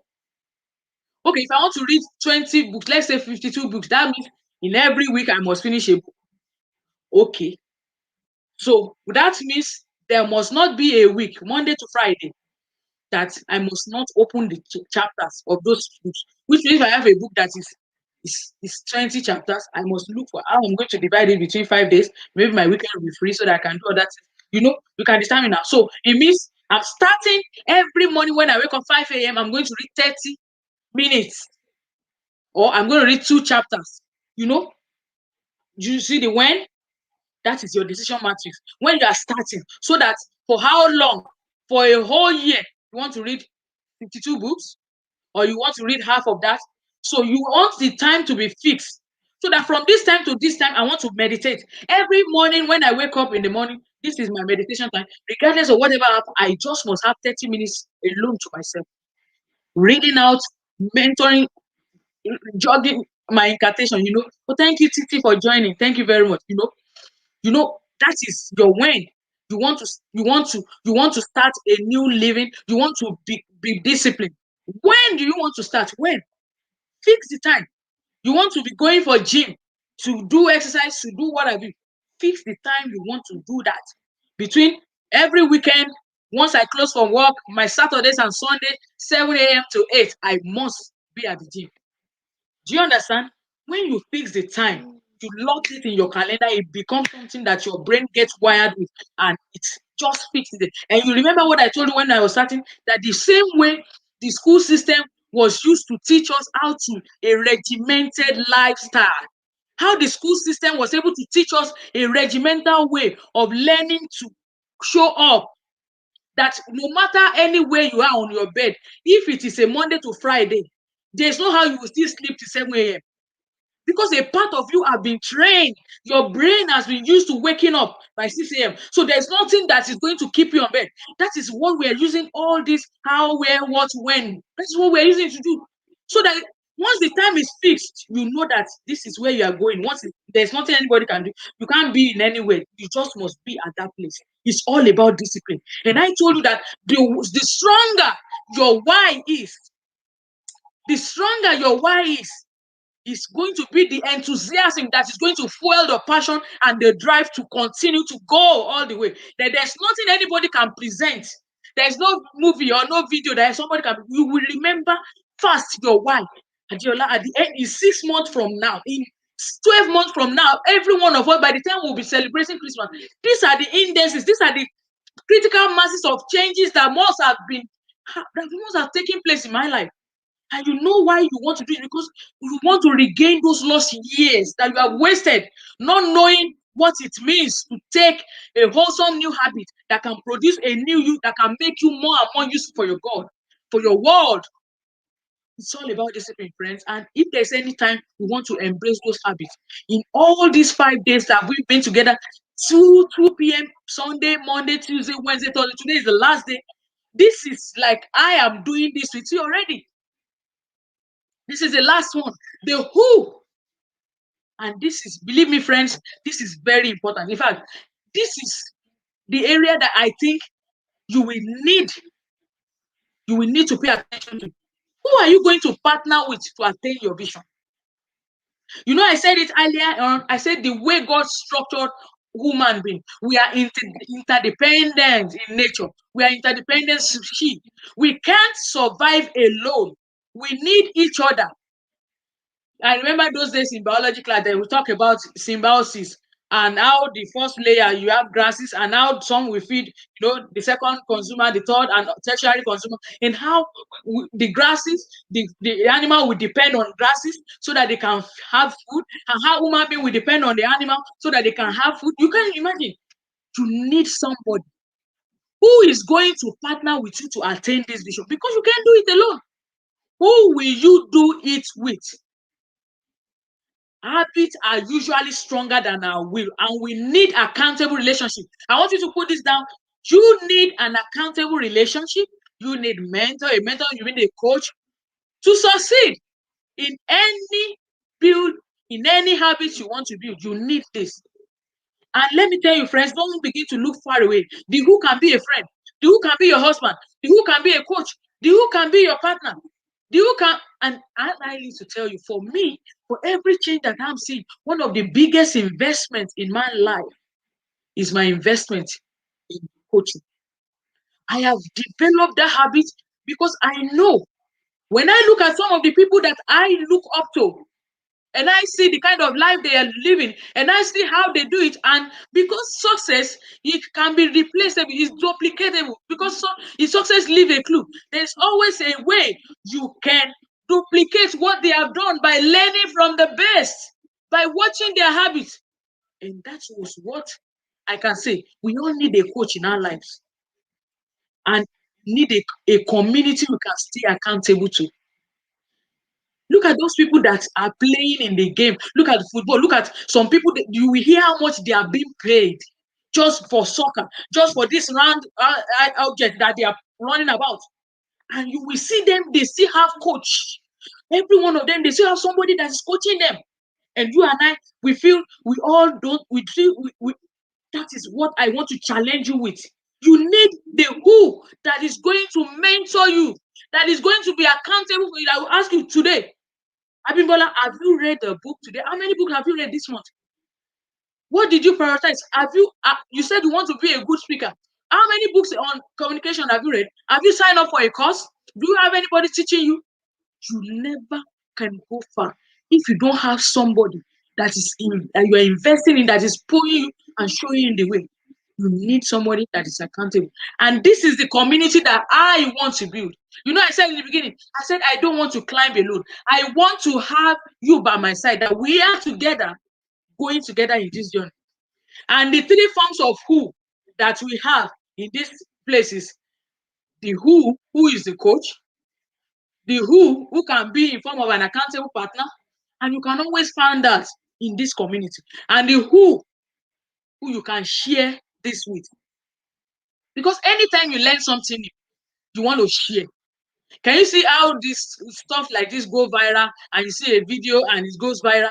Okay, if I want to read 20 books, let's say 52 books, that means in every week I must finish a book. Okay. So that means there must not be a week, Monday to Friday, that I must not open the chapters of those books. Which means if I have a book that is 20 chapters, I must look for how I'm going to divide it between 5 days. Maybe my weekend will be free so that I can do all that. You can understand me now. So it means I'm starting every morning when I wake up 5 a.m. I'm going to read 30 minutes, or I'm going to read 2 chapters. You know, you see the when? That is your decision matrix. When you are starting, so that for how long? For a whole year, you want to read 52 books, or you want to read half of that. So you want the time to be fixed. So that from this time to this time, I want to meditate. Every morning when I wake up in the morning, this is my meditation time. Regardless of whatever happens, I just must have 30 minutes alone to myself. Reading out, mentoring, jogging my incantation, Oh, thank you, Titi, for joining. Thank you very much. That is your when. You want to start a new living. You want to be disciplined. When do you want to start? When? Fix the time. You want to be going for gym, to do exercise, to do what have you. Fix the time you want to do that. Between every weekend, once I close from work, my Saturdays and Sundays, 7 a.m. to 8, I must be at the gym. Do you understand? When you fix the time, you lock it in your calendar, it becomes something that your brain gets wired with, and it just fixes it. And you remember what I told you when I was starting, that the same way the school system was used to teach us how to a regimented lifestyle, how the school system was able to teach us a regimental way of learning to show up, that no matter anywhere you are on your bed, if it is a Monday to Friday, there's no how you will still sleep till 7 a.m. because a part of you have been trained. Your brain has been used to waking up by 6 a.m. So there's nothing that is going to keep you on bed. That is what we are using all this how, where, what, when. That's what we're using to do. So that once the time is fixed, you know that this is where you are going. There's nothing anybody can do. You can't be in anywhere. You just must be at that place. It's all about discipline. And I told you that the stronger your why is going to be the enthusiasm that is going to fuel the passion and the drive to continue to go all the way. That there's nothing anybody can present. There's no movie or no video that somebody can. You will remember fast your why. Adiola, at the end, is 6 months from now. In 12 months from now, every one of us, by the time we'll be celebrating Christmas, these are the indices, these are the critical masses of changes that must have taken place in my life. And you know why you want to do it, because you want to regain those lost years that you have wasted, not knowing what it means to take a wholesome new habit that can produce a new you, that can make you more and more useful for your God, for your world. It's all about discipline, friends. And if there's any time we want to embrace those habits, in all these 5 days that we've been together, 2 p.m. Sunday, Monday, Tuesday, Wednesday, Thursday, today is the last day. This is like I am doing this with you already. This is the last one. The who. And this is, believe me, friends, this is very important. In fact, this is the area that I think you will need to pay attention to. Who are you going to partner with to attain your vision? I said it earlier on. I said the way God structured human being, we are interdependent in nature. We are interdependent. We can't survive alone. We need each other. I remember those days in biology class that we talk about symbiosis, and how the first layer you have grasses, and how some will feed, the second consumer, the third and tertiary consumer, and how the grasses, the animal will depend on grasses so that they can have food, and how human being will depend on the animal so that they can have food. You can imagine. You need somebody who is going to partner with you to attain this vision, because you can't do it alone. Who will you do it with? Habits are usually stronger than our will, and we need accountable relationship. I want you to put this down. You need an accountable relationship. You need a mentor, you need a coach to succeed in any build, in any habits you want to build. You need this. And let me tell you, friends, don't begin to look far away. The who can be a friend, the who can be your husband, the who can be a coach, the who can be your partner, the who can. And I need to tell you, for me, for every change that I'm seeing, one of the biggest investments in my life is my investment in coaching. I have developed that habit because I know when I look at some of the people that I look up to, and I see the kind of life they are living, and I see how they do it. And because success, it can be replaceable, it's duplicatable. Because if success leave a clue, there's always a way you can duplicate what they have done by learning from the best, by watching their habits. And that was what I can say. We all need a coach in our lives, and need a community we can stay accountable to. Look at those people that are playing in the game. Look at football. Look at some people. You will hear how much they are being paid just for soccer, just for this round object that they are running about. And you will see them. They still have coach. Every one of them, they still have somebody that is coaching them. And you and I, we feel we all don't. We feel that is what I want to challenge you with. You need the who that is going to mentor you, that is going to be accountable for you. I will ask you today, Abimbola, have you read the book today? How many books have you read this month? What did you prioritize? Have you? You said you want to be a good speaker. How many books on communication have you read? Have you signed up for a course? Do you have anybody teaching you? You never can go far if you don't have somebody that you are investing in, that is pulling you and showing you the way. You need somebody that is accountable. And this is the community that I want to build. You know, I said in the beginning, I said I don't want to climb alone. I want to have you by my side, that we are together, going together in this journey. And the three forms of who that we have in these places: the who is the coach, the who can be in form of an accountable partner, and you can always find that in this community, and the who you can share this with. Because anytime you learn something new, you want to share. Can you see how this stuff like this go viral, and you see a video and it goes viral?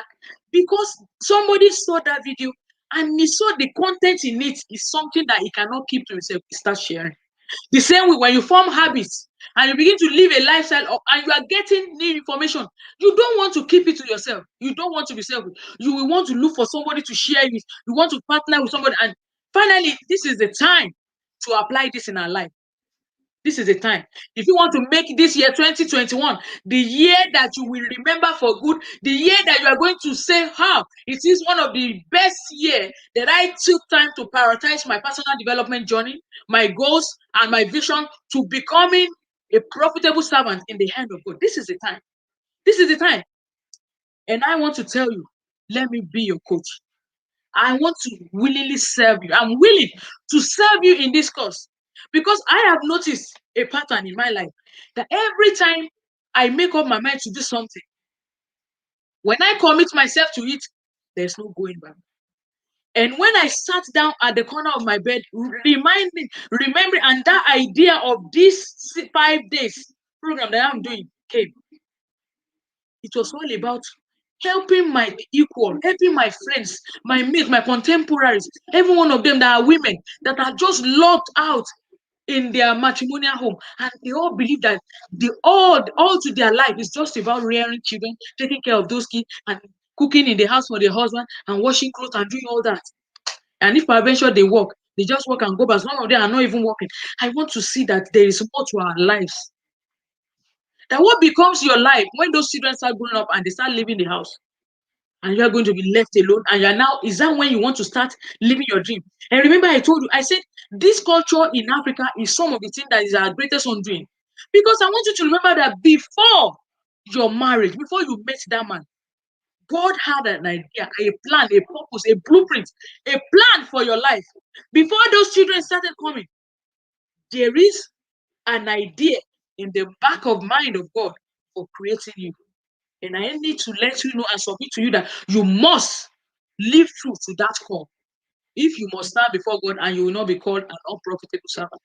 Because somebody saw that video and he saw the content in it is something that he cannot keep to himself. He starts sharing. The same way, when you form habits and you begin to live a lifestyle and you are getting new information, you don't want to keep it to yourself. You don't want to be selfish. You will want to look for somebody to share with. You want to partner with somebody. And finally, this is the time to apply this in our life. This is the time. If you want to make this year 2021 the year that you will remember for good, the year that you are going to say, how it is one of the best year that I took time to prioritize my personal development journey, my goals, and my vision to becoming a profitable servant in the hand of God. This is the time. This is the time. And I want to tell you, let me be your coach. I want to willingly serve you. I'm willing to serve you in this course, because I have noticed a pattern in my life that every time I make up my mind to do something, when I commit myself to it, there's no going back. And when I sat down at the corner of my bed, remembering, and that idea of this 5 days program that I'm doing came, it was all about helping my equal, helping my friends, my mates, my contemporaries, every one of them that are women that are just locked out in their matrimonial home, and they all believe that the all to their life is just about rearing children, taking care of those kids, and cooking in the house for their husband, and washing clothes and doing all that. And if peradventure they work, they just work and go back. Some of them are not even working. I want to see that there is more to our lives. That what becomes your life when those children start growing up and they start leaving the house, and you are going to be left alone, and you're now, is that when you want to start living your dream? And remember, I told you, I said this culture in Africa is some of the things that is our greatest undoing. Because I want you to remember that before your marriage, before you met that man, God had an idea, a plan, a purpose, a blueprint, a plan for your life. Before those children started coming, there is an idea in the back of mind of God for creating you. And I need to let you know and submit to you that you must live true to that call. If you must stand before God and you will not be called an unprofitable servant.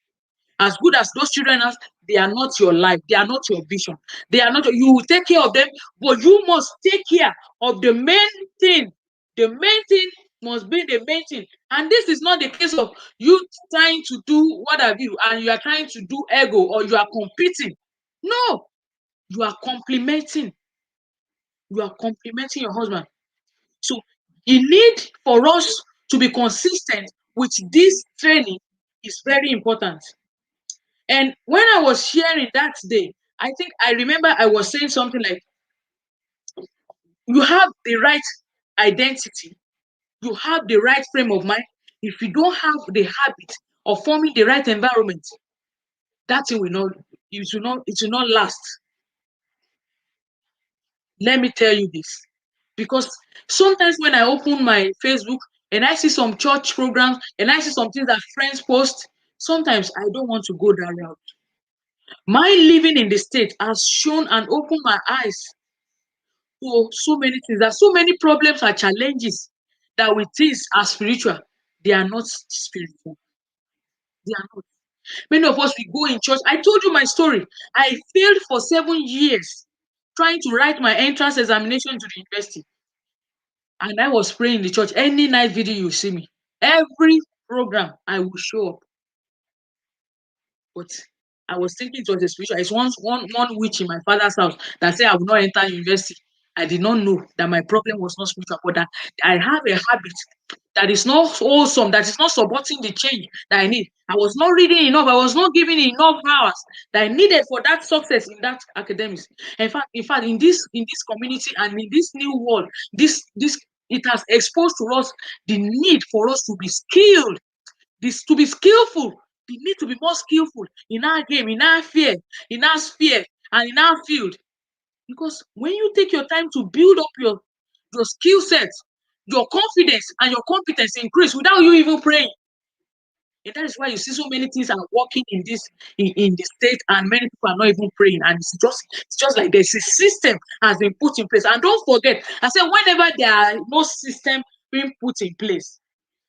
As good as those children are, they are not your life. They are not your vision. They are not. You will take care of them, but you must take care of the main thing. The main thing must be the main thing. And this is not the case of you trying to do what have you, and you are trying to do ego or you are competing. No, you are complimenting. You are complimenting your husband. So the need for us to be consistent with this training is very important. And when I was sharing that day, I think I remember I was saying something like, you have the right identity, you have the right frame of mind. If you don't have the habit of forming the right environment, that thing will not, it will not last. Let me tell you this. Because sometimes when I open my Facebook and I see some church programs and I see some things that friends post, sometimes I don't want to go that route. My living in the state has shown and opened my eyes to so many things. There are so many problems and challenges that we think are spiritual. They are not spiritual. They are not. Many of us, we go in church. I told you my story. I failed for 7 years trying to write my entrance examination to the university. And I was praying in the church. Any night video you see me, every program I will show up. But I was thinking it was a spiritual. It's one witch in my father's house that said I will not enter university. I did not know that my problem was not spiritual, but that I have a habit that is not wholesome, that is not supporting the change that I need. I was not reading enough. I was not giving enough hours that I needed for that success in that academics. In fact, in this community and in this new world, this it has exposed to us the need for us to be skilled, this to be skillful. We need to be more skillful in our game, in our fear, in our sphere, and in our field. Because when you take your time to build up your skill set, your confidence and your competence increase without you even praying. And that is why you see so many things are working in the state, and many people are not even praying. And it's just like there's a system has been put in place. And don't forget, I said whenever there are no system being put in place,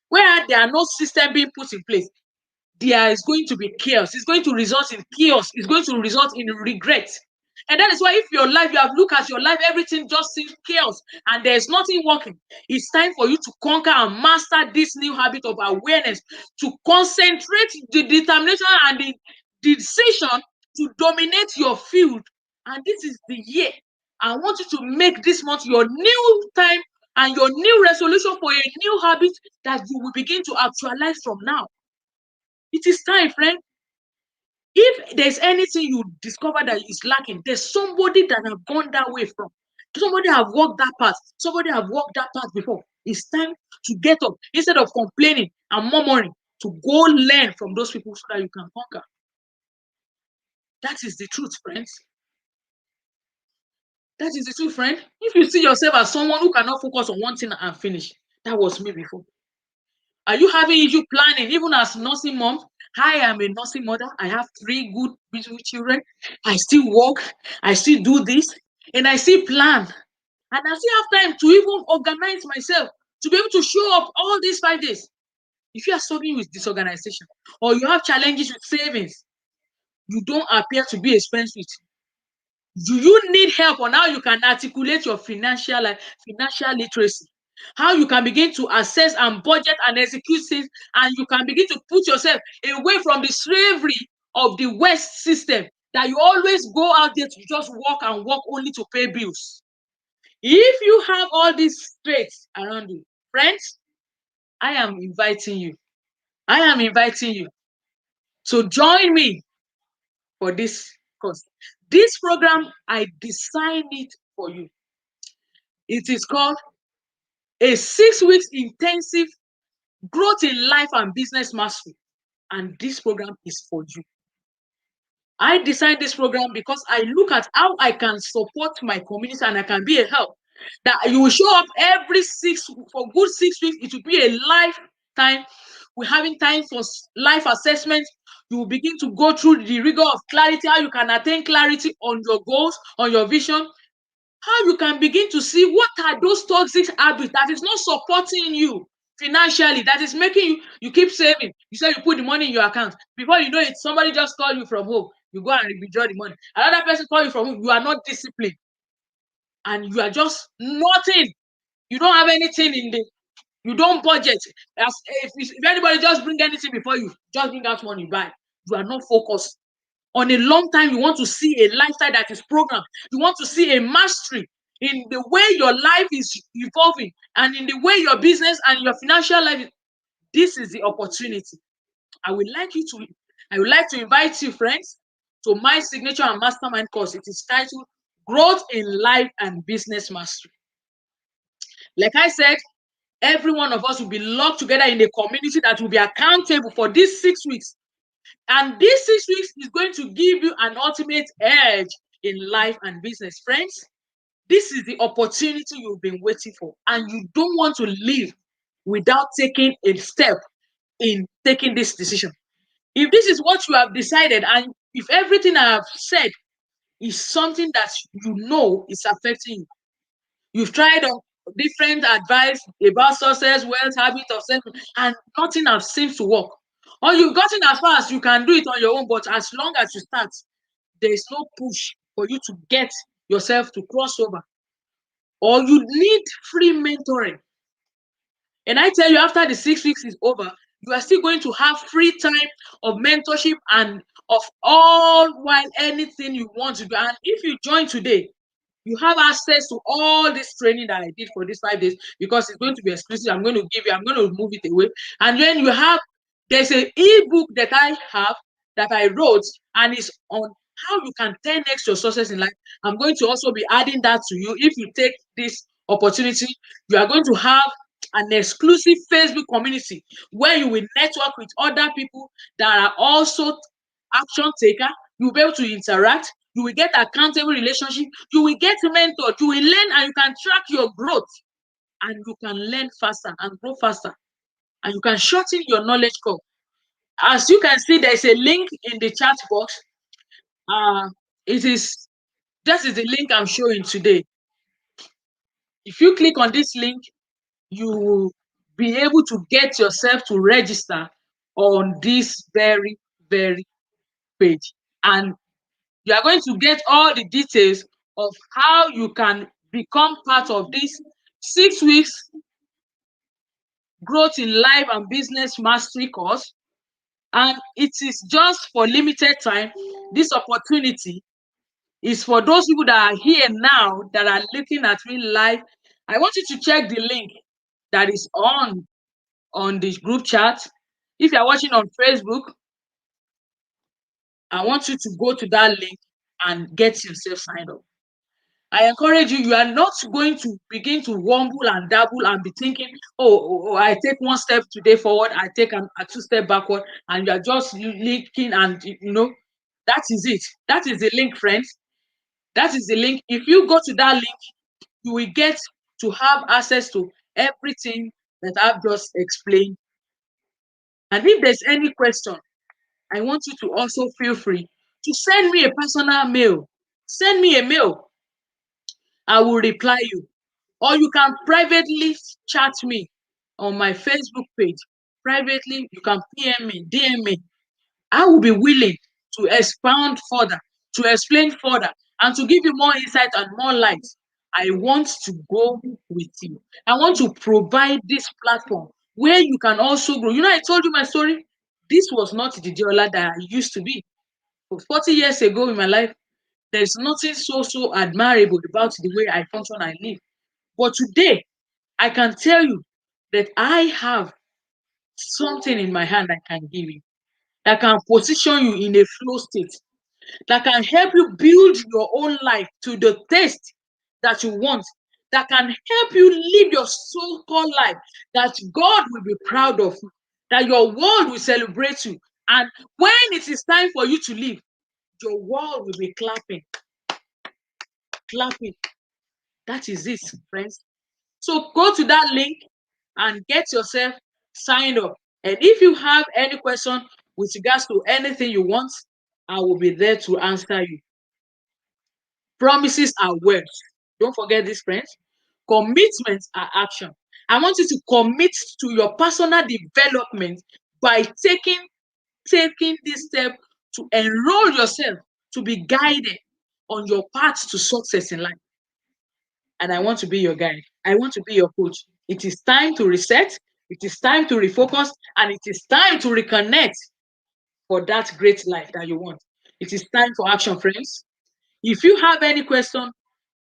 where there are no system being put in place, there is going to be chaos. It's going to result in chaos. It's going to result in regret. And that is why, if your life, you have looked at your life, everything just seems chaos and there's nothing working. It's time for you to conquer and master this new habit of awareness, to concentrate the determination and the decision to dominate your field. And this is the year. I want you to make this month your new time and your new resolution for a new habit that you will begin to actualize from now. It is time, friend. If there's anything you discover that is lacking, there's somebody that have gone that way from. Somebody have walked that path. Somebody have walked that path before. It's time to get up instead of complaining and murmuring, to go learn from those people so that you can conquer. That is the truth, friends. That is the truth, friend. If you see yourself as someone who cannot focus on one thing and finish, that was me before. Are you having issue planning? Even as nursing mom, I am a nursing mother. I have 3 good, beautiful children. I still work. I still do this. And I still plan. And I still have time to even organize myself to be able to show up all these 5 days. If you are struggling with disorganization or you have challenges with savings, you don't appear to be expensive. Do you need help on how you can articulate your financial literacy? How you can begin to assess and budget and execute things, and you can begin to put yourself away from the slavery of the West system that you always go out there to just work and work only to pay bills. If you have all these traits around you, friends, I am inviting you. I am inviting you to join me for this course. This program, I designed it for you. It is called a 6 weeks intensive growth in life and business mastery. And this program is for you. I designed this program because I look at how I can support my community and I can be a help. That you will show up every for good 6 weeks. It will be a lifetime. We're having time for life assessment. You will begin to go through the rigor of clarity, how you can attain clarity on your goals, on your vision, how you can begin to see what are those toxic habits that is not supporting you financially, that is making you keep saving. You say you put the money in your account. Before you know it, somebody just call you from home. You go and withdraw the money. Another person call you from home. You are not disciplined and you are just nothing. You don't have anything in the you don't budget. As if anybody just bring anything before you, just bring out money, buy. You are not focused. On a long time, you want to see a lifestyle that is programmed. You want to see a mastery in the way your life is evolving and in the way your business and your financial life is. This is the opportunity. I would like you to, I would like to invite you, friends, to my signature and mastermind course. It is titled Growth in Life and Business Mastery. Like I said, every one of us will be locked together in a community that will be accountable for these 6 weeks. And these 6 weeks is going to give you an ultimate edge in life and business. Friends, this is the opportunity you've been waiting for, and you don't want to live without taking a step in taking this decision. If this is what you have decided, and if everything I have said is something that you know is affecting you, you've tried on different advice about success, wealth, habit of self, and nothing has seemed to work. Or you've gotten as far as you can do it on your own, but as long as you start, there is no push for you to get yourself to cross over. Or you need free mentoring. And I tell you, after the 6 weeks is over, you are still going to have free time of mentorship and of all while anything you want to do. And if you join today, you have access to all this training that I did for these 5 days because it's going to be exclusive. I'm going to give you, I'm going to move it away. And then you have, there's an ebook that I have that I wrote, and it's on how you can 10x your success in life. I'm going to also be adding that to you. If you take this opportunity, you are going to have an exclusive Facebook community where you will network with other people that are also action taker. You'll be able to interact. You will get accountable relationship. You will get mentored. You will learn and you can track your growth. And you can learn faster and grow faster. And you can shorten your knowledge curve. As you can see, there's a link in the chat box. Uh, it is This is the link I'm showing today. If you click on this link, you will be able to get yourself to register on this very page. And you are going to get all the details of how you can become part of this 6 weeks growth in life and business mastery course. And it is just for limited time. This opportunity is for those people that are here now that are looking at me live. I want you to check the link that is on the group chat. If you are watching on Facebook, I want you to go to that link and get yourself signed up. I encourage you, you are not going to begin to wumble and dabble and be thinking, I take one step today forward, I take a 2 step backward, and you are just linking and, that is it. That is the link, friends. That is the link. If you go to that link, you will get to have access to everything that I've just explained. And if there's any question, I want you to also feel free to send me a personal mail. Send me a mail. I will reply you. Or you can privately chat me on my Facebook page. Privately, you can PM me, DM me. I will be willing to expound further, to explain further, and to give you more insight and more light. I want to go with you. I want to provide this platform where you can also grow. I told you my story. This was not the Diola that I used to be. For 40 years ago in my life, there's nothing so admirable about the way I function and live. But today, I can tell you that I have something in my hand I can give you that can position you in a flow state, that can help you build your own life to the taste that you want, that can help you live your so-called life, that God will be proud of you, that your world will celebrate you. And when it is time for you to leave, your world will be clapping, clapping. That is it, friends. So go to that link and get yourself signed up. And if you have any question with regards to anything you want, I will be there to answer you. Promises are words. Don't forget this, friends. Commitments are action. I want you to commit to your personal development by taking this step to enroll yourself to be guided on your path to success in life. And I want to be your guide. I want to be your coach. It is time to reset. It is time to refocus, and it is time to reconnect for that great life that you want. It is time for action, friends. If you have any question,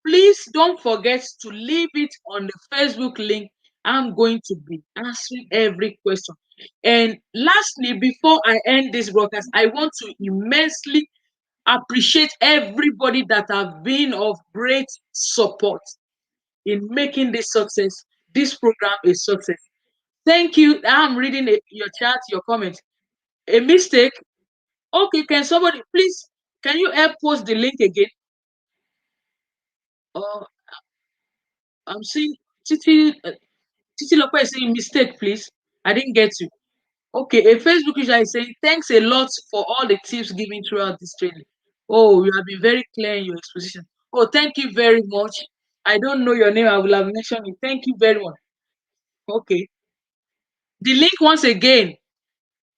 please don't forget to leave it on the Facebook link. I'm going to be answering every question. And lastly, before I end this broadcast, I want to immensely appreciate everybody that have been of great support in making this program a success. Thank you. I'm reading your chat, your comments. A mistake. Okay, can somebody please, can you help post the link again? Uh, I'm seeing Titi, Titi Lopa is saying mistake, please. I didn't get you. Okay, a Facebook user is saying thanks a lot for all the tips given throughout this training. Oh, you have been very clear in your exposition. Oh, thank you very much. I don't know your name. I will have mentioned it. Thank you very much. Okay. The link once again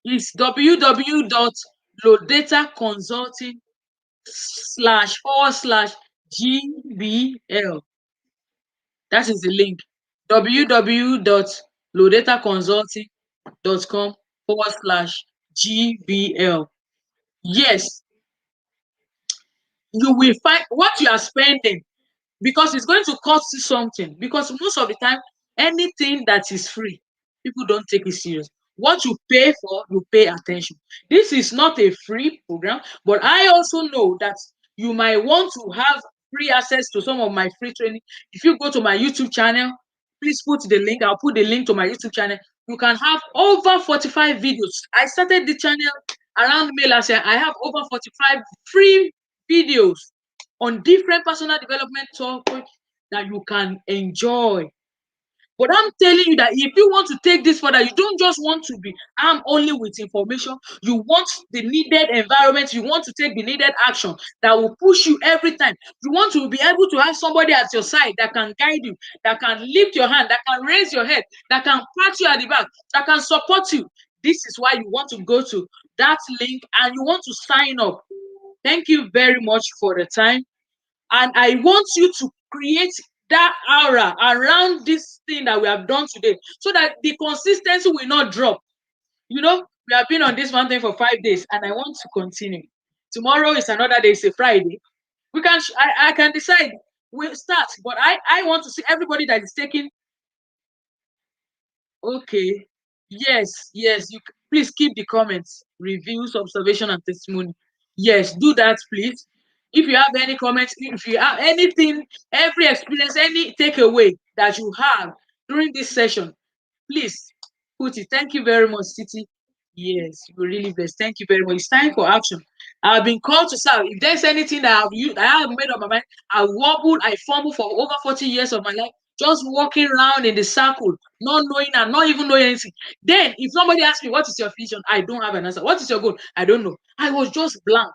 is www.lodataconsulting slash forward slash GBL. That is the link. www.lodataconsulting.com forward slash GBL. Yes, you will find what you are spending, because it's going to cost you something. Because most of the time, anything that is free, people don't take it serious. What you pay for, you pay attention. This is not a free program, but I also know that you might want to have free access to some of my free training. If you go to my YouTube channel, please put the link. I'll put the link to my YouTube channel. You can have over 45 videos. I started the channel around May last year. I have over 45 free videos on different personal development topics that you can enjoy. But I'm telling you that if you want to take this further, you don't just want to be armed only with information. You want the needed environment. You want to take the needed action that will push you every time. You want to be able to have somebody at your side that can guide you, that can lift your hand, that can raise your head, that can pat you at the back, that can support you. This is why you want to go to that link and you want to sign up. Thank you very much for the time. And I want you to create that aura around this thing that we have done today so that the consistency will not drop. You know, we have been on this mountain for 5 days and I want to continue. Tomorrow is another day, it's a Friday. I can decide we'll start, but I want to see everybody that is taking. Okay. Yes, yes. Please keep the comments, reviews, observation, and testimony. Yes, do that, please. If you have any comments, if you have anything, every experience, any takeaway that you have during this session, please put it. Thank you very much, Titi. Yes, you're really blessed. Thank you very much. It's time for action. I've been called to serve. If there's anything that I have made up my mind, I wobble, I fumble for over 40 years of my life, just walking around in the circle, not knowing and not even knowing anything. Then, if somebody asks me, what is your vision? I don't have an answer. What is your goal? I don't know. I was just blank.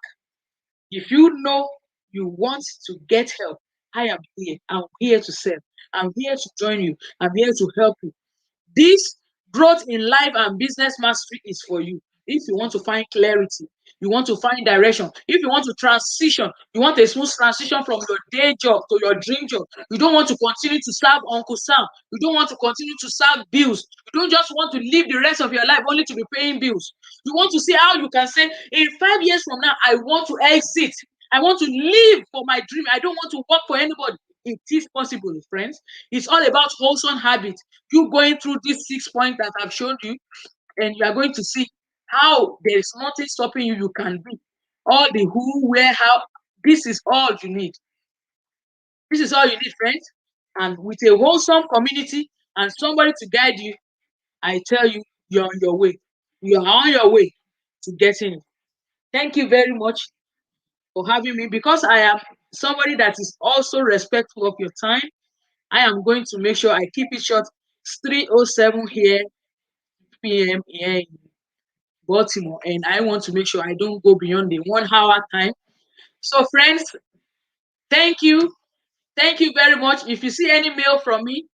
If you know you want to get help, I am here. I'm here to serve. I'm here to join you. I'm here to help you. This growth in life and business mastery is for you. If you want to find clarity, you want to find direction, if you want to transition, you want a smooth transition from your day job to your dream job. You don't want to continue to serve Uncle Sam. You don't want to continue to serve bills. You don't just want to live the rest of your life only to be paying bills. You want to see how you can say, in 5 years from now, I want to exit. I want to live for my dream. I don't want to work for anybody. It is possible, friends. It's all about wholesome habits. You going through these 6 points that I've shown you, and you are going to see how there is nothing stopping you. You can be all the who, where, how. This is all you need. This is all you need, friends. And with a wholesome community and somebody to guide you, I tell you, you're on your way. You are on your way to getting it. Thank you very much for having me. Because I am somebody that is also respectful of your time, I am going to make sure I keep it short. It's 3:07 here, p.m. here in Baltimore, and I want to make sure I don't go beyond the 1 hour time. So, friends, thank you. Thank you very much. If you see any mail from me,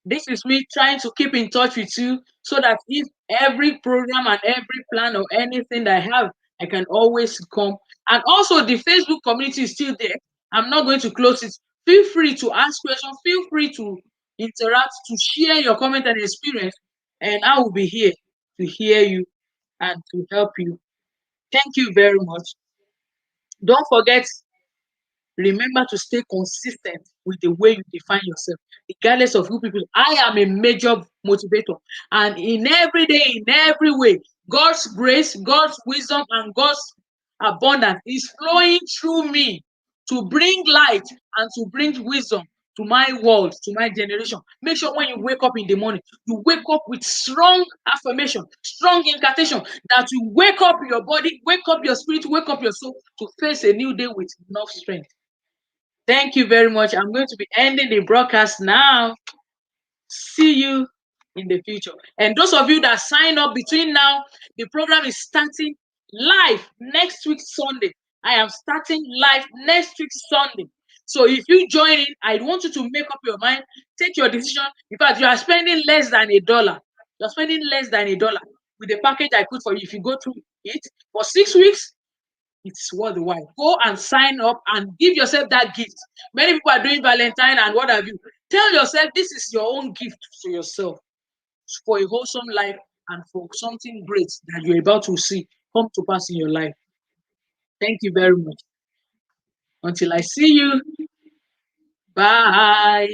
this is me trying to keep in touch with you so that if every program and every plan or anything that I have, I can always come. And also, the Facebook community is still there. I'm not going to close it. Feel free to ask questions. Feel free to interact, to share your comment and experience, and I will be here to hear you and to help you. Thank you very much. Don't forget, remember to stay consistent with the way you define yourself, regardless of who people. I am a major motivator, and in every day, in every way, God's grace, God's wisdom, and God's abundance is flowing through me to bring light and to bring wisdom to my world, to my generation. Make sure when you wake up in the morning, you wake up with strong affirmation, strong incantation, that you wake up your body, wake up your spirit, wake up your soul to face a new day with enough strength. Thank you very much. I'm going to be ending the broadcast now. See you in the future. And those of you that sign up between now, the program is starting live next week, Sunday. I am starting live next week, Sunday. So if you join in, I want you to make up your mind, take your decision. In fact, you are spending less than $1. You're spending less than $1 with the package I put for you. If you go through it for 6 weeks, it's worth the while. Go and sign up and give yourself that gift. Many people are doing Valentine and what have you. Tell yourself this is your own gift to yourself for a wholesome life and for something great that you're about to see come to pass in your life. Thank you very much. Until I see you, bye.